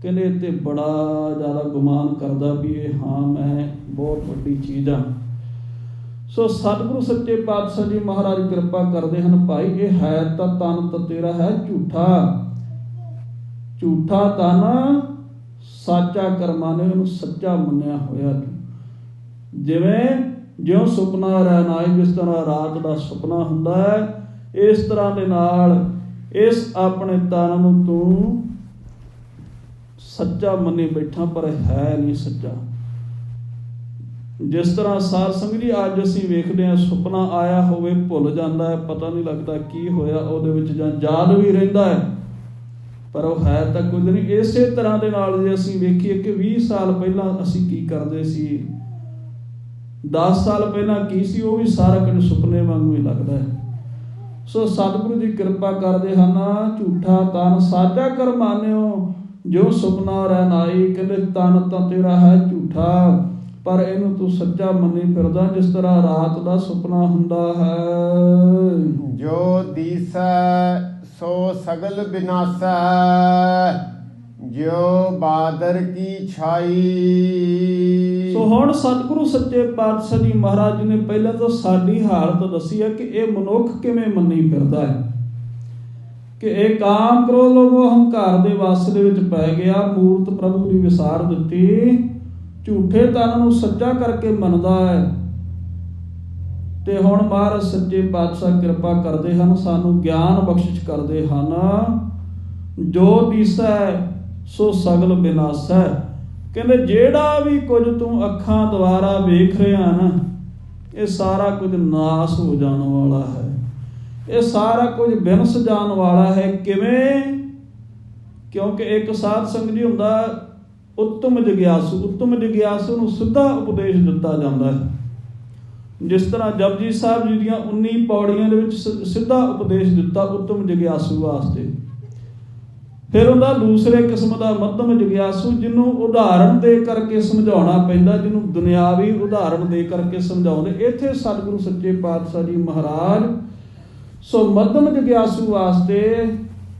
ਕਹਿੰਦੇ ਤੇ ਬੜਾ ਜ਼ਿਆਦਾ ਗੁਮਾਨ ਕਰਦਾ ਵੀ ਇਹ ਹਾਂ ਮੈਂ ਬਹੁਤ ਵੱਡੀ ਚੀਜ਼ ਆ। ਸੋ ਸਤਿਗੁਰੂ ਸੱਚੇ ਪਾਤਸ਼ਾਹ ਜੀ ਮਹਾਰਾਜ ਕਿਰਪਾ ਕਰਦੇ ਹਨ ਭਾਈ, ਇਹ ਹੈ ਤਾਂ ਤਨ ਤਾਂ ਤੇਰਾ ਹੈ ਝੂਠਾ। ਝੂਠਾ ਤਨ ਸਾਚਾ ਕਰਮਾਂ ਨੇ ਉਹਨੂੰ ਸੱਚਾ ਮੰਨਿਆ ਹੋਇਆ ਤੂੰ। ਜਿਉਂ ਸੁਪਨਾ ਰਹਿਣ ਆਏ, ਜਿਸ ਤਰ੍ਹਾਂ ਰਾਤ ਦਾ ਸੁਪਨਾ ਹੁੰਦਾ ਹੈ, ਇਸ ਤਰ੍ਹਾਂ ਦੇ ਨਾਲ ਇਸ ਆਪਣੇ ਤਨ ਨੂੰ ਤੂੰ ਸੱਚਾ ਮੰਨੀ ਬੈਠਾ, ਪਰ ਹੈ ਨਹੀਂ ਸੱਚਾ। ਜਿਸ ਤਰ੍ਹਾਂ ਸਾਧ ਸੰਗਤ ਜੀ ਅੱਜ ਅਸੀਂ ਵੇਖਦੇ ਹਾਂ, ਸੁਪਨਾ ਆਇਆ ਹੋਵੇ ਭੁੱਲ ਜਾਂਦਾ ਹੈ, ਪਤਾ ਨਹੀਂ ਲੱਗਦਾ ਕੀ ਹੋਇਆ ਉਹਦੇ ਵਿੱਚ, ਜਾਂ ਯਾਦ ਵੀ ਰਹਿੰਦਾ ਹੈ ਪਰ ਉਹ ਹੈ ਤਾਂ ਕੁਝ ਨਹੀਂ। ਇਸੇ ਤਰ੍ਹਾਂ ਦੇ ਨਾਲ ਜੇ ਅਸੀਂ ਵੇਖੀਏ ਕਿ 20 ਸਾਲ ਪਹਿਲਾਂ ਅਸੀਂ ਕੀ ਕਰਦੇ ਸੀ, 10 ਸਾਲ ਪਹਿਲਾਂ ਕੀ ਸੀ, ਉਹ ਵੀ ਸਾਰਾ ਕੁਝ ਸੁਪਨੇ ਵਾਂਗੂ ਹੀ ਲੱਗਦਾ ਹੈ। ਸੋ ਸਤਿਗੁਰੂ ਜੀ ਕਿਰਪਾ ਕਰਦੇ ਹਨ। ਝੂਠਾ ਤਨ ਸਾਚਾ ਕਰ ਮਾਨਿਓ, ਜੋ ਸੁਪਨਾ ਰਹਿ ਨਾਈ। ਕਹਿੰਦੇ ਤਨ ਤਾਂ ਤੇਰਾ ਹੈ ਝੂਠਾ, ਪਰ ਇਹਨੂੰ ਤੂੰ ਸੱਚਾ ਮੰਨੀ ਫਿਰਦਾ, ਜਿਸ ਤਰ੍ਹਾਂ ਰਾਤ ਦਾ ਸੁਪਨਾ ਹੁੰਦਾ ਹੈ। ਜੋ ਦੀਸੈ ਸੋ ਸਗਲ ਬਿਨਾਸੈ, ਜਿਉ ਬਾਦਰ ਕੀ ਛਾਈ। ਸੋ ਹੁਣ ਸਤਿਗੁਰੂ ਸੱਚੇ ਪਾਤਸ਼ਾਹ ਜੀ ਮਹਾਰਾਜ ਨੇ ਪਹਿਲਾਂ ਤਾਂ ਸਾਡੀ ਹਾਲਤ ਦੱਸੀ ਹੈ ਕਿ ਇਹ ਮਨੁੱਖ ਕਿਵੇਂ ਮੰਨੀ ਫਿਰਦਾ ਹੈ, ਕਿ ਇਹ ਕਾਮ ਕ੍ਰੋਧ ਲੋਭ ਹੰਕਾਰ ਦੇ ਵਸ ਦੇ ਵਿੱਚ ਪੈ ਗਿਆ, ਮੂਰਤ ਪ੍ਰਭੂ ਦੀ ਵਿਸਾਰ ਦਿੱਤੀ, ਝੂਠੇ ਤਨ ਨੂੰ ਸੱਚਾ ਕਰਕੇ ਮੰਨਦਾ ਹੈ। ਤੇ ਹੁਣ ਮਹਾਰਾਜ ਸੱਚੇ ਪਾਤਸ਼ਾਹ ਕਿਰਪਾ ਕਰਦੇ ਹਨ, ਸਾਨੂੰ ਗਿਆਨ ਬਖਸ਼ਿਸ਼ ਕਰਦੇ ਹਨ। ਜੋ ਦੀਸੈ ਸੋ ਸਗਲ ਬਿਨਾਸੈ। ਕਹਿੰਦੇ ਜਿਹੜਾ ਵੀ ਕੁਝ ਤੂੰ ਅੱਖਾਂ ਦੁਆਰਾ ਵੇਖ ਰਿਹਾ ਨਾ, ਇਹ ਸਾਰਾ ਕੁਝ ਨਾਸ ਹੋ ਜਾਣ ਵਾਲਾ ਹੈ, ਇਹ ਸਾਰਾ ਕੁਝ ਬਿਨਸ ਜਾਣ ਵਾਲਾ ਹੈ। ਕਿਵੇਂ? ਕਿਉਂਕਿ ਇੱਕ ਸਾਧ ਸੰਗਤ ਜੀ ਹੁੰਦਾ ਉੱਤਮ ਜਗਿਆਸੂ, ਉੱਤਮ ਜਗਿਆਸੂ ਨੂੰ ਸਿੱਧਾ ਉਪਦੇਸ਼ ਦਿੱਤਾ ਜਾਂਦਾ ਹੈ। ਜਿਸ ਤਰ੍ਹਾਂ ਜਪਜੀ ਸਾਹਿਬ ਜੀ ਦੀਆਂ 19 ਪੌੜੀਆਂ ਦੇ ਵਿੱਚ ਸਿੱਧਾ ਉਪਦੇਸ਼ ਦਿੱਤਾ ਉੱਤਮ ਜਗਿਆਸੂ ਵਾਸਤੇ। ਫਿਰ ਉਹਦਾ ਦੂਸਰੇ ਕਿਸਮ ਦਾ ਮੱਧਮ ਜਗਿਆਸੂ, ਜਿਹਨੂੰ ਉਦਾਹਰਣ ਦੇ ਕਰਕੇ ਸਮਝਾਉਣਾ ਪੈਂਦਾ, ਜਿਹਨੂੰ ਦੁਨਿਆਵੀ ਉਦਾਹਰਣ ਦੇ ਕਰਕੇ ਸਮਝਾਉਂਦੇ। ਇੱਥੇ ਸਤਿਗੁਰੂ ਸੱਚੇ ਪਾਤਸ਼ਾਹ ਜੀ ਮਹਾਰਾਜ ਸੋ ਮੱਧਮ ਜਗਿਆਸੂ ਵਾਸਤੇ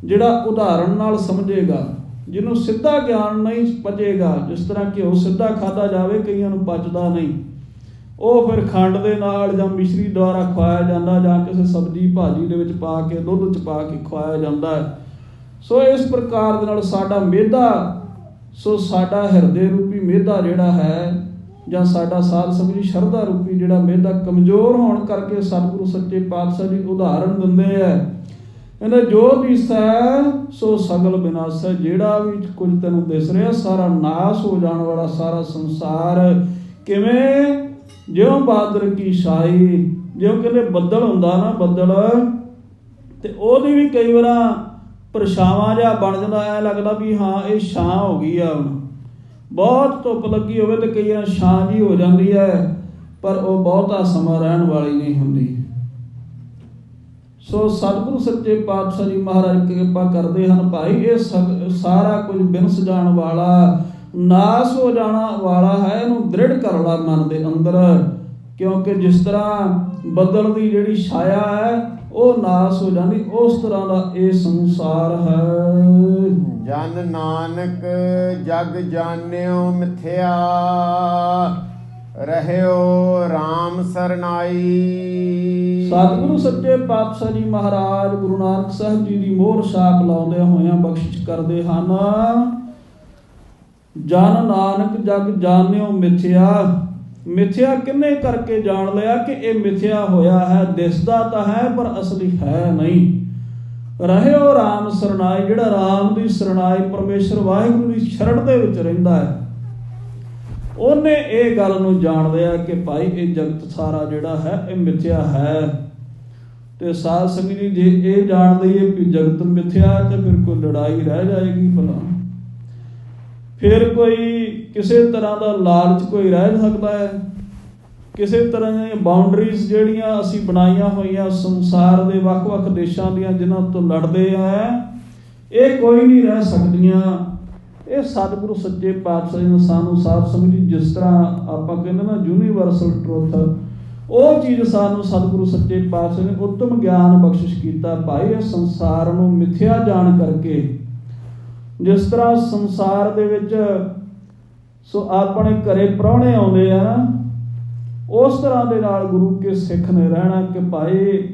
ਜਿਹੜਾ ਉਦਾਹਰਣ ਨਾਲ ਸਮਝੇਗਾ, ਜਿਹਨੂੰ ਸਿੱਧਾ ਗਿਆਨ ਨਹੀਂ ਪਚੇਗਾ, ਜਿਸ ਤਰ੍ਹਾਂ ਘਿਓ ਸਿੱਧਾ ਖਾਧਾ ਜਾਵੇ ਕਈਆਂ ਨੂੰ ਪਚਦਾ ਨਹੀਂ, ਉਹ ਫਿਰ ਖੰਡ ਦੇ ਨਾਲ ਜਾਂ ਮਿਸ਼ਰੀ ਦੁਆਰਾ ਖਵਾਇਆ ਜਾਂਦਾ, ਜਾਂ ਕਿਸੇ ਸਬਜ਼ੀ ਭਾਜੀ ਦੇ ਵਿੱਚ ਪਾ ਕੇ ਦੁੱਧ 'ਚ ਪਾ ਕੇ ਖਵਾਇਆ ਜਾਂਦਾ ਹੈ। ਸੋ ਇਸ ਪ੍ਰਕਾਰ ਦੇ ਨਾਲ ਸਾਡਾ ਮਿਹਦਾ, ਸੋ ਸਾਡਾ ਹਿਰਦੇ ਰੂਪੀ ਮਿਹਦਾ ਜਿਹੜਾ ਹੈ, ਜਾਂ ਸਾਡਾ ਸਾਧ ਸੰਗਤ ਸ਼ਰਧਾ ਰੂਪੀ ਜਿਹੜਾ ਮਿਹਦਾ ਕਮਜ਼ੋਰ ਹੋਣ ਕਰਕੇ ਸਤਿਗੁਰੂ ਸੱਚੇ ਪਾਤਸ਼ਾਹ ਜੀ ਉਦਾਹਰਣ ਦਿੰਦੇ ਹੈ। ਕਹਿੰਦੇ ਜੋ ਦਿਸੈ ਸੋ ਸਗਲ ਬਿਨਾਸੈ। ਜਿਹੜਾ ਵੀ ਕੁਝ ਤੈਨੂੰ ਦਿਸ ਰਿਹਾ ਸਾਰਾ ਨਾਸ ਹੋ ਜਾਣ ਵਾਲਾ, ਸਾਰਾ ਸੰਸਾਰ। ਕਿਵੇਂ? ਜਿਉਂ ਬਾਦਰ ਕੀ ਛਾਈ। ਜਿਉਂ ਕਹਿੰਦੇ ਬੱਦਲ ਹੁੰਦਾ ਨਾ, ਬੱਦਲ, ਤੇ ਉਹਦੀ ਵੀ ਕਈ ਵਾਰ ਪਰਛਾਵਾਂ ਜਿਹਾ ਬਣ ਜਾਂਦਾ, ਐਂ ਲੱਗਦਾ ਵੀ ਹਾਂ ਇਹ ਛਾਂ ਹੋ ਗਈ ਆ। ਹੁਣ ਬਹੁਤ ਧੁੱਪ ਲੱਗੀ ਹੋਵੇ ਤੇ ਕਈ ਵਾਰ ਛਾਂ ਜੀ ਹੋ ਜਾਂਦੀ ਹੈ, ਪਰ ਉਹ ਬਹੁਤਾ ਸਮਾਂ ਰਹਿਣ ਵਾਲੀ ਨਹੀਂ ਹੁੰਦੀ। ਸੋ ਸਤਿਗੁਰੂ ਸੱਚੇ ਪਾਤਸ਼ਾਹ ਜੀ ਮਹਾਰਾਜ ਕਿਰਪਾ ਕਰਦੇ ਹਨ, ਭਾਈ ਇਹ ਸਾਰਾ ਕੁਝ ਬਿਨਸ ਜਾਣ ਵਾਲਾ, ਨਾਸ ਹੋ ਜਾਣਾ ਵਾਲਾ ਹੈ, ਇਹਨੂੰ ਦ੍ਰਿੜ ਕਰ ਲਾ ਮਨ ਦੇ ਅੰਦਰ। ਕਿਉਂਕਿ ਜਿਸ ਤਰ੍ਹਾਂ ਬੱਦਲ ਦੀ ਜਿਹੜੀ ਛਾਇਆ ਹੈ ਉਹ ਨਾਸ ਹੋ ਜਾਂਦੀ, ਉਸ ਤਰ੍ਹਾਂ ਦਾ ਇਹ ਸੰਸਾਰ ਹੈ। ਜਨ ਨਾਨਕ ਜਗ ਜਾਣਿਓ ਮਿਥਿਆ, ਰਹਿਓ RAM ਸਰਨਾਈ। ਸਤਿਗੁਰੂ ਸੱਚੇ ਪਾਤਸ਼ਾਹ ਜੀ ਮਹਾਰਾਜ ਗੁਰੂ ਨਾਨਕ ਸਾਹਿਬ ਜੀ ਦੀ ਮੋਹਰ ਛਾਪ ਲਾਉਂਦੇ ਹੋਇਆਂ ਬਖਸ਼ਿਸ਼ ਕਰਦੇ ਹਨ। ਜਨ ਨਾਨਕ ਜਗ ਜਾਣਿਓ ਮਿਥਿਆ। ਮਿਥਿਆ ਕਿੰਨੇ ਕਰਕੇ ਜਾਣ ਲਿਆ ਕਿ ਇਹ ਮਿਥਿਆ ਹੋਇਆ ਹੈ, ਦਿਸਦਾ ਤਾਂ ਹੈ ਪਰ ਅਸਲੀ ਹੈ ਨਹੀਂ। ਰਹਿਓ RAM ਸਰਨਾਈ। ਜਿਹੜਾ ਰਾਮ ਦੀ ਸਰਨਾਈ, ਪਰਮੇਸ਼ਰ ਵਾਹਿਗੁਰੂ ਦੀ ਸ਼ਰਨ ਦੇ ਵਿੱਚ ਰਹਿੰਦਾ ਹੈ, ਉਹਨੇ ਇਹ ਗੱਲ ਨੂੰ ਜਾਣ ਲਿਆ ਕਿ ਭਾਈ ਇਹ ਜਗਤ ਸਾਰਾ ਜਿਹੜਾ ਹੈ ਇਹ ਮਿਥਿਆ ਹੈ। ਤੇ ਸਾਧ ਸੰਗਤ ਜੀ ਜੇ ਇਹ ਜਾਣ ਲਈਏ ਕਿ ਜਗਤ ਮਿਥਿਆ, ਤੇ ਫਿਰ ਕੋਈ ਲੜਾਈ ਰਹਿ ਜਾਏਗੀ ਭਲਾ? ਫਿਰ ਕੋਈ ਕਿਸੇ ਤਰ੍ਹਾਂ ਦਾ ਲਾਲਚ ਕੋਈ ਰਹਿ ਸਕਦਾ ਹੈ? ਕਿਸੇ ਤਰ੍ਹਾਂ ਦੀਆਂ ਬਾਉਂਡਰੀਜ਼ ਜਿਹੜੀਆਂ ਅਸੀਂ ਬਣਾਈਆਂ ਹੋਈਆਂ ਸੰਸਾਰ ਦੇ ਵੱਖ-ਵੱਖ ਦੇਸ਼ਾਂ ਦੀਆਂ, ਜਿਨ੍ਹਾਂ ਤੋਂ ਲੜਦੇ ਆ, ਇਹ ਕੋਈ ਨਹੀਂ ਰਹਿ ਸਕਦੀਆਂ। ਇਹ ਸਤਿਗੁਰੂ ਸੱਚੇ ਪਾਤਸ਼ਾਹ ਜੀ ਨੇ ਸਾਨੂੰ ਸਾਧ ਸੰਗਤ ਜੀ ਜਿਸ ਤਰ੍ਹਾਂ ਆਪਾਂ ਕਹਿੰਦੇ ਨਾ ਯੂਨੀਵਰਸਲ ਟਰੁੱਥ, ਉਹ ਚੀਜ਼ ਸਾਨੂੰ ਸਤਿਗੁਰੂ ਸੱਚੇ ਪਾਤਸ਼ਾਹ ਨੇ ਉੱਤਮ ਗਿਆਨ ਬਖਸ਼ਿਸ਼ ਕੀਤਾ। ਭਾਈ ਇਹ ਸੰਸਾਰ ਨੂੰ ਮਿਥਿਆ ਜਾਣ ਕਰਕੇ, ਜਿਸ ਤਰ੍ਹਾਂ ਸੰਸਾਰ ਦੇ ਵਿੱਚ ਸੋ ਆਪਣੇ ਘਰੇ ਪ੍ਰਾਹੁਣੇ ਆਉਂਦੇ ਆ, ਉਸ ਤਰ੍ਹਾਂ ਦੇ ਨਾਲ ਗੁਰੂ ਕੇ ਸਿੱਖ ਨੇ ਰਹਿਣਾ ਕਿ ਭਾਈ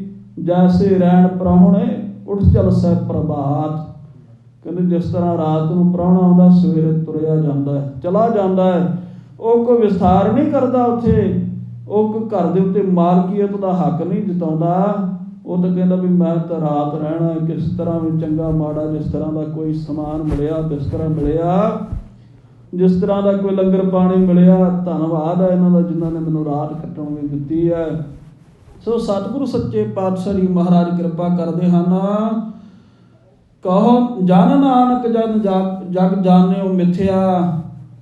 ਜੈਸੇ ਰਹਿਣ ਪ੍ਰਾਹੁਣੇ ਉੱਠ ਚਲ ਸਹਿ ਪ੍ਰਭਾਤ। ਕਹਿੰਦੇ ਜਿਸ ਤਰ੍ਹਾਂ ਰਾਤ ਨੂੰ ਪ੍ਰਾਹੁਣਾ ਆਉਂਦਾ ਸਵੇਰੇ ਤੁਰਿਆ ਜਾਂਦਾ ਹੈ, ਚਲਾ ਜਾਂਦਾ ਹੈ, ਉਹ ਕੋਈ ਵਿਸਥਾਰ ਨਹੀਂ ਕਰਦਾ ਉੱਥੇ, ਉਹ ਕੋਈ ਘਰ ਦੇ ਉੱਤੇ ਮਾਲਕੀਅਤ ਦਾ ਹੱਕ ਨਹੀਂ ਜਤਾਉਂਦਾ। ਉਹ ਤਾਂ ਕਹਿੰਦਾ ਵੀ ਮੈਂ ਤਾਂ ਰਾਤ ਰਹਿਣਾ, ਕਿਸ ਤਰ੍ਹਾਂ ਵੀ ਚੰਗਾ ਮਾੜਾ ਜਿਸ ਤਰ੍ਹਾਂ ਦਾ ਕੋਈ ਸਮਾਨ ਮਿਲਿਆ ਜਿਸ ਤਰ੍ਹਾਂ ਮਿਲਿਆ, ਜਿਸ ਤਰ੍ਹਾਂ ਦਾ ਕੋਈ ਲੰਗਰ ਪਾਣੀ ਮਿਲਿਆ, ਧੰਨਵਾਦ ਹੈ ਇਹਨਾਂ ਦਾ ਜਿਨ੍ਹਾਂ ਨੇ ਮੈਨੂੰ ਰਾਤ ਕੱਟਣ ਦੀ ਦਿੱਤੀ ਹੈ। ਸੋ ਸਤਿਗੁਰੂ ਸੱਚੇ ਪਾਤਸ਼ਾਹ ਜੀ ਮਹਾਰਾਜ ਕਿਰਪਾ ਕਰਦੇ ਹਨ। ਕਹੋ ਜਨ ਨਾਨਕ ਜਗ ਜਾਣਿਓ ਮਿਥਿਆ,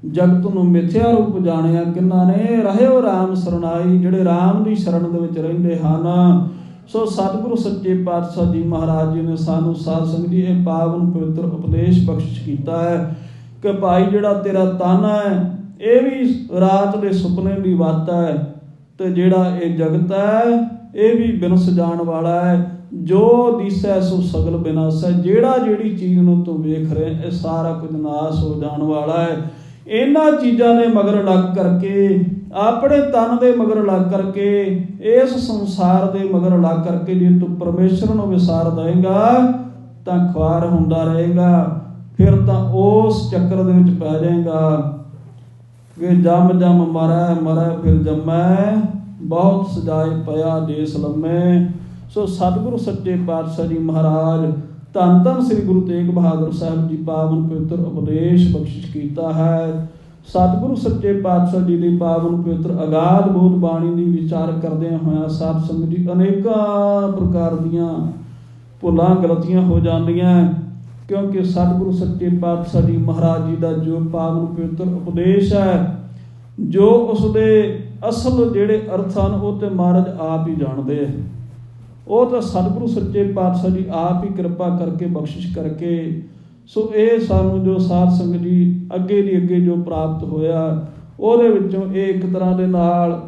ਜਗਤ ਨੂੰ ਮਿਥਿਆ ਰੂਪ ਜਾਣਿਆ ਕਿਹਨਾਂ ਨੇ, ਰਹਿਓ ਰਾਮ ਸਰਨਾਈ, ਜਿਹੜੇ ਰਾਮ ਦੀ ਸ਼ਰਨ ਦੇ ਵਿੱਚ ਰਹਿੰਦੇ ਹਨ। ਸੋ ਸਤਿਗੁਰੂ ਸੱਚੇ ਪਾਤਸ਼ਾਹ ਜੀ ਮਹਾਰਾਜ ਜੀ ਨੇ ਸਾਨੂੰ ਸਾਧ ਸੰਗਤ ਜੀ ਇਹ ਪਾਵਨ ਪਵਿੱਤਰ ਉਪਦੇਸ਼ ਬਖਸ਼ਿਸ਼ ਕੀਤਾ ਹੈ ਕਿ ਭਾਈ ਜਿਹੜਾ ਤੇਰਾ ਤਨ ਹੈ ਇਹ ਵੀ ਰਾਤ ਦੇ ਸੁਪਨੇ ਦੀ ਵਾਤ ਹੈ, ਤੇ ਜਿਹੜਾ ਇਹ ਜਗਤ ਹੈ ਇਹ ਵੀ ਬਿਨਸ ਜਾਣ ਵਾਲਾ ਹੈ। ਜੋ ਦਿਸੈ ਸੋ ਸਗਲ ਬਿਨਾਸੈ, ਜਿਹੜਾ ਜਿਹੜੀ ਚੀਜ਼ ਨੂੰ ਤੂੰ ਵੇਖ ਰਿਹਾ ਇਹ ਸਾਰਾ ਕੁਝ ਨਾਸ ਹੋ ਜਾਣ ਵਾਲਾ ਹੈ। ਇਹਨਾਂ ਚੀਜ਼ਾਂ ਦੇ ਮਗਰ ਲੱਗ ਕਰਕੇ, ਆਪਣੇ ਤਨ ਦੇ ਮਗਰ ਲੱਗ ਕਰਕੇ, ਇਸ ਸੰਸਾਰ ਦੇ ਮਗਰ ਲੱਗ ਕਰਕੇ ਜੇ ਤੂੰ ਪਰਮੇਸ਼ਰ ਨੂੰ ਵਿਸਾਰ ਦੇਏਗਾ ਤਾਂ ਖੁਆਰ ਹੁੰਦਾ ਰਹੇਗਾ, ਫਿਰ ਤਾਂ ਉਸ ਚੱਕਰ ਦੇ ਵਿੱਚ ਪੈ ਜਾਏਗਾ ਕਿ ਜਮ ਜਮ ਮਰੈ ਫਿਰ ਜੰਮੈ, ਬਹੁਤ ਸਜਾਏ ਪਿਆ ਦੇਸ ਲੰਮੇ। ਸੋ ਸਤਿਗੁਰੂ ਸੱਚੇ ਪਾਤਸ਼ਾਹ ਜੀ ਮਹਾਰਾਜ ਧੰਨ ਧੰਨ ਸ੍ਰੀ ਗੁਰੂ ਤੇਗ ਬਹਾਦਰ ਸਾਹਿਬ ਜੀ ਪਾਵਨ ਪਵਿੱਤਰ ਉਪਦੇਸ਼ ਬਖਸ਼ਿਸ਼ ਕੀਤਾ ਹੈ। ਸਤਿਗੁਰੂ ਸੱਚੇ ਪਾਤਸ਼ਾਹ ਜੀ ਦੀ ਪਾਵਨ ਪਵਿੱਤਰ ਅਗਾਧ ਬੋਧ ਬਾਣੀ ਦੀ ਵਿਚਾਰ ਕਰਦਿਆਂ ਹੋਇਆਂ ਸਾਧ ਸੰਗਤ ਜੀ ਅਨੇਕਾਂ ਪ੍ਰਕਾਰ ਦੀਆਂ ਭੁੱਲਾਂ ਗਲਤੀਆਂ ਹੋ ਜਾਂਦੀਆਂ, ਕਿਉਂਕਿ ਸਤਿਗੁਰੂ ਸੱਚੇ ਪਾਤਸ਼ਾਹ ਜੀ ਮਹਾਰਾਜ ਜੀ ਦਾ ਜੋ ਪਾਵਨ ਪਵਿੱਤਰ ਉਪਦੇਸ਼ ਹੈ, ਜੋ ਉਸਦੇ ਅਸਲ ਜਿਹੜੇ ਅਰਥ ਹਨ ਉਹ ਤੇ ਮਹਾਰਾਜ ਆਪ ਹੀ ਜਾਣਦੇ ਹੈ। ਉਹ ਤਾਂ ਸਤਿਗੁਰੂ ਸੱਚੇ ਪਾਤਸ਼ਾਹ ਜੀ ਆਪ ਹੀ ਕਿਰਪਾ ਕਰਕੇ ਬਖਸ਼ਿਸ਼ ਕਰਕੇ, ਸੋ ਇਹ ਸਾਨੂੰ ਜੋ ਸਾਧ ਸੰਗਤ ਜੀ ਅੱਗੇ ਦੀ ਅੱਗੇ ਜੋ ਪ੍ਰਾਪਤ ਹੋਇਆ ਉਹਦੇ ਵਿੱਚੋਂ ਇਹ ਇੱਕ ਤਰ੍ਹਾਂ ਦੇ ਨਾਲ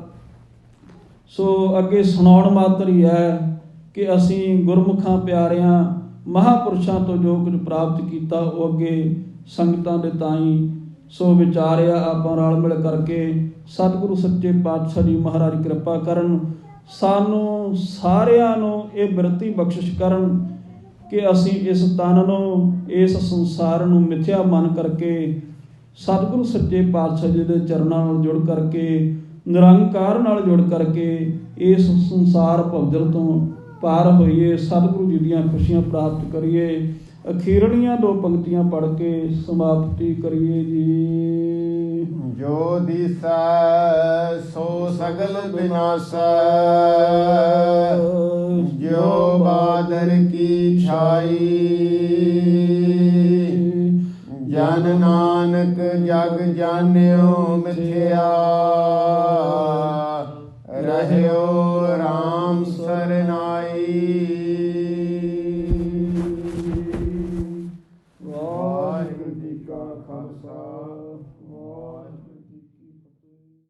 ਸੋ ਅੱਗੇ ਸੁਣਾਉਣ ਮਾਤਰ ਹੀ ਹੈ ਕਿ ਅਸੀਂ ਗੁਰਮੁਖਾਂ ਪਿਆਰਿਆਂ ਮਹਾਂਪੁਰਸ਼ਾਂ ਤੋਂ ਜੋ ਕੁਝ ਪ੍ਰਾਪਤ ਕੀਤਾ ਉਹ ਅੱਗੇ ਸੰਗਤਾਂ ਦੇ ਤਾਈਂ ਸੋ ਵਿਚਾਰਿਆ ਆਪਾਂ ਰਲ ਮਿਲ ਕਰਕੇ। ਸਤਿਗੁਰੂ ਸੱਚੇ ਪਾਤਸ਼ਾਹ ਜੀ ਮਹਾਰਾਜ ਕਿਰਪਾ ਕਰਨ, ਸਾਨੂੰ ਸਾਰਿਆਂ ਨੂੰ ਇਹ ਬਿਰਤੀ ਬਖਸ਼ਿਸ਼ ਕਰਨ ਕਿ ਅਸੀਂ ਇਸ ਤਨ ਨੂੰ, ਇਸ ਸੰਸਾਰ ਨੂੰ ਮਿਥਿਆ ਮੰਨ ਕਰਕੇ ਸਤਿਗੁਰੂ ਸੱਚੇ ਪਾਤਸ਼ਾਹ ਜੀ ਦੇ ਚਰਨਾਂ ਨਾਲ ਜੁੜ ਕਰਕੇ, ਨਿਰੰਕਾਰ ਨਾਲ ਜੁੜ ਕਰਕੇ ਇਸ ਸੰਸਾਰ ਭਵਜਲ ਤੋਂ ਪਾਰ ਹੋਈਏ, ਸਤਿਗੁਰੂ ਜੀ ਦੀਆਂ ਖੁਸ਼ੀਆਂ ਪ੍ਰਾਪਤ ਕਰੀਏ। ਅਖੀਰਲੀਆਂ ਦੋ ਪੰਕਤੀਆਂ ਪੜ੍ਹ ਕੇ ਸਮਾਪਤੀ ਕਰੀਏ ਜੀ। ਜੋ ਦਿਸੈ ਸੋ ਸਗਲ ਬਿਨਾਸੈ, ਜੋ ਬਾਦਰ ਕੀ ਛਾਈ, ਜਨ ਨਾਨਕ ਜਗ ਜਾਣਿਓ ਮਿਥਿਆ, ਰਹਿਓ ਰਾਮ ਸਰਨਾਈ। ਵਾਹਿਗੁਰੂ ਜੀ ਕਾ ਖਾਲਸਾ, ਵਾਹਿਗੁਰੂ।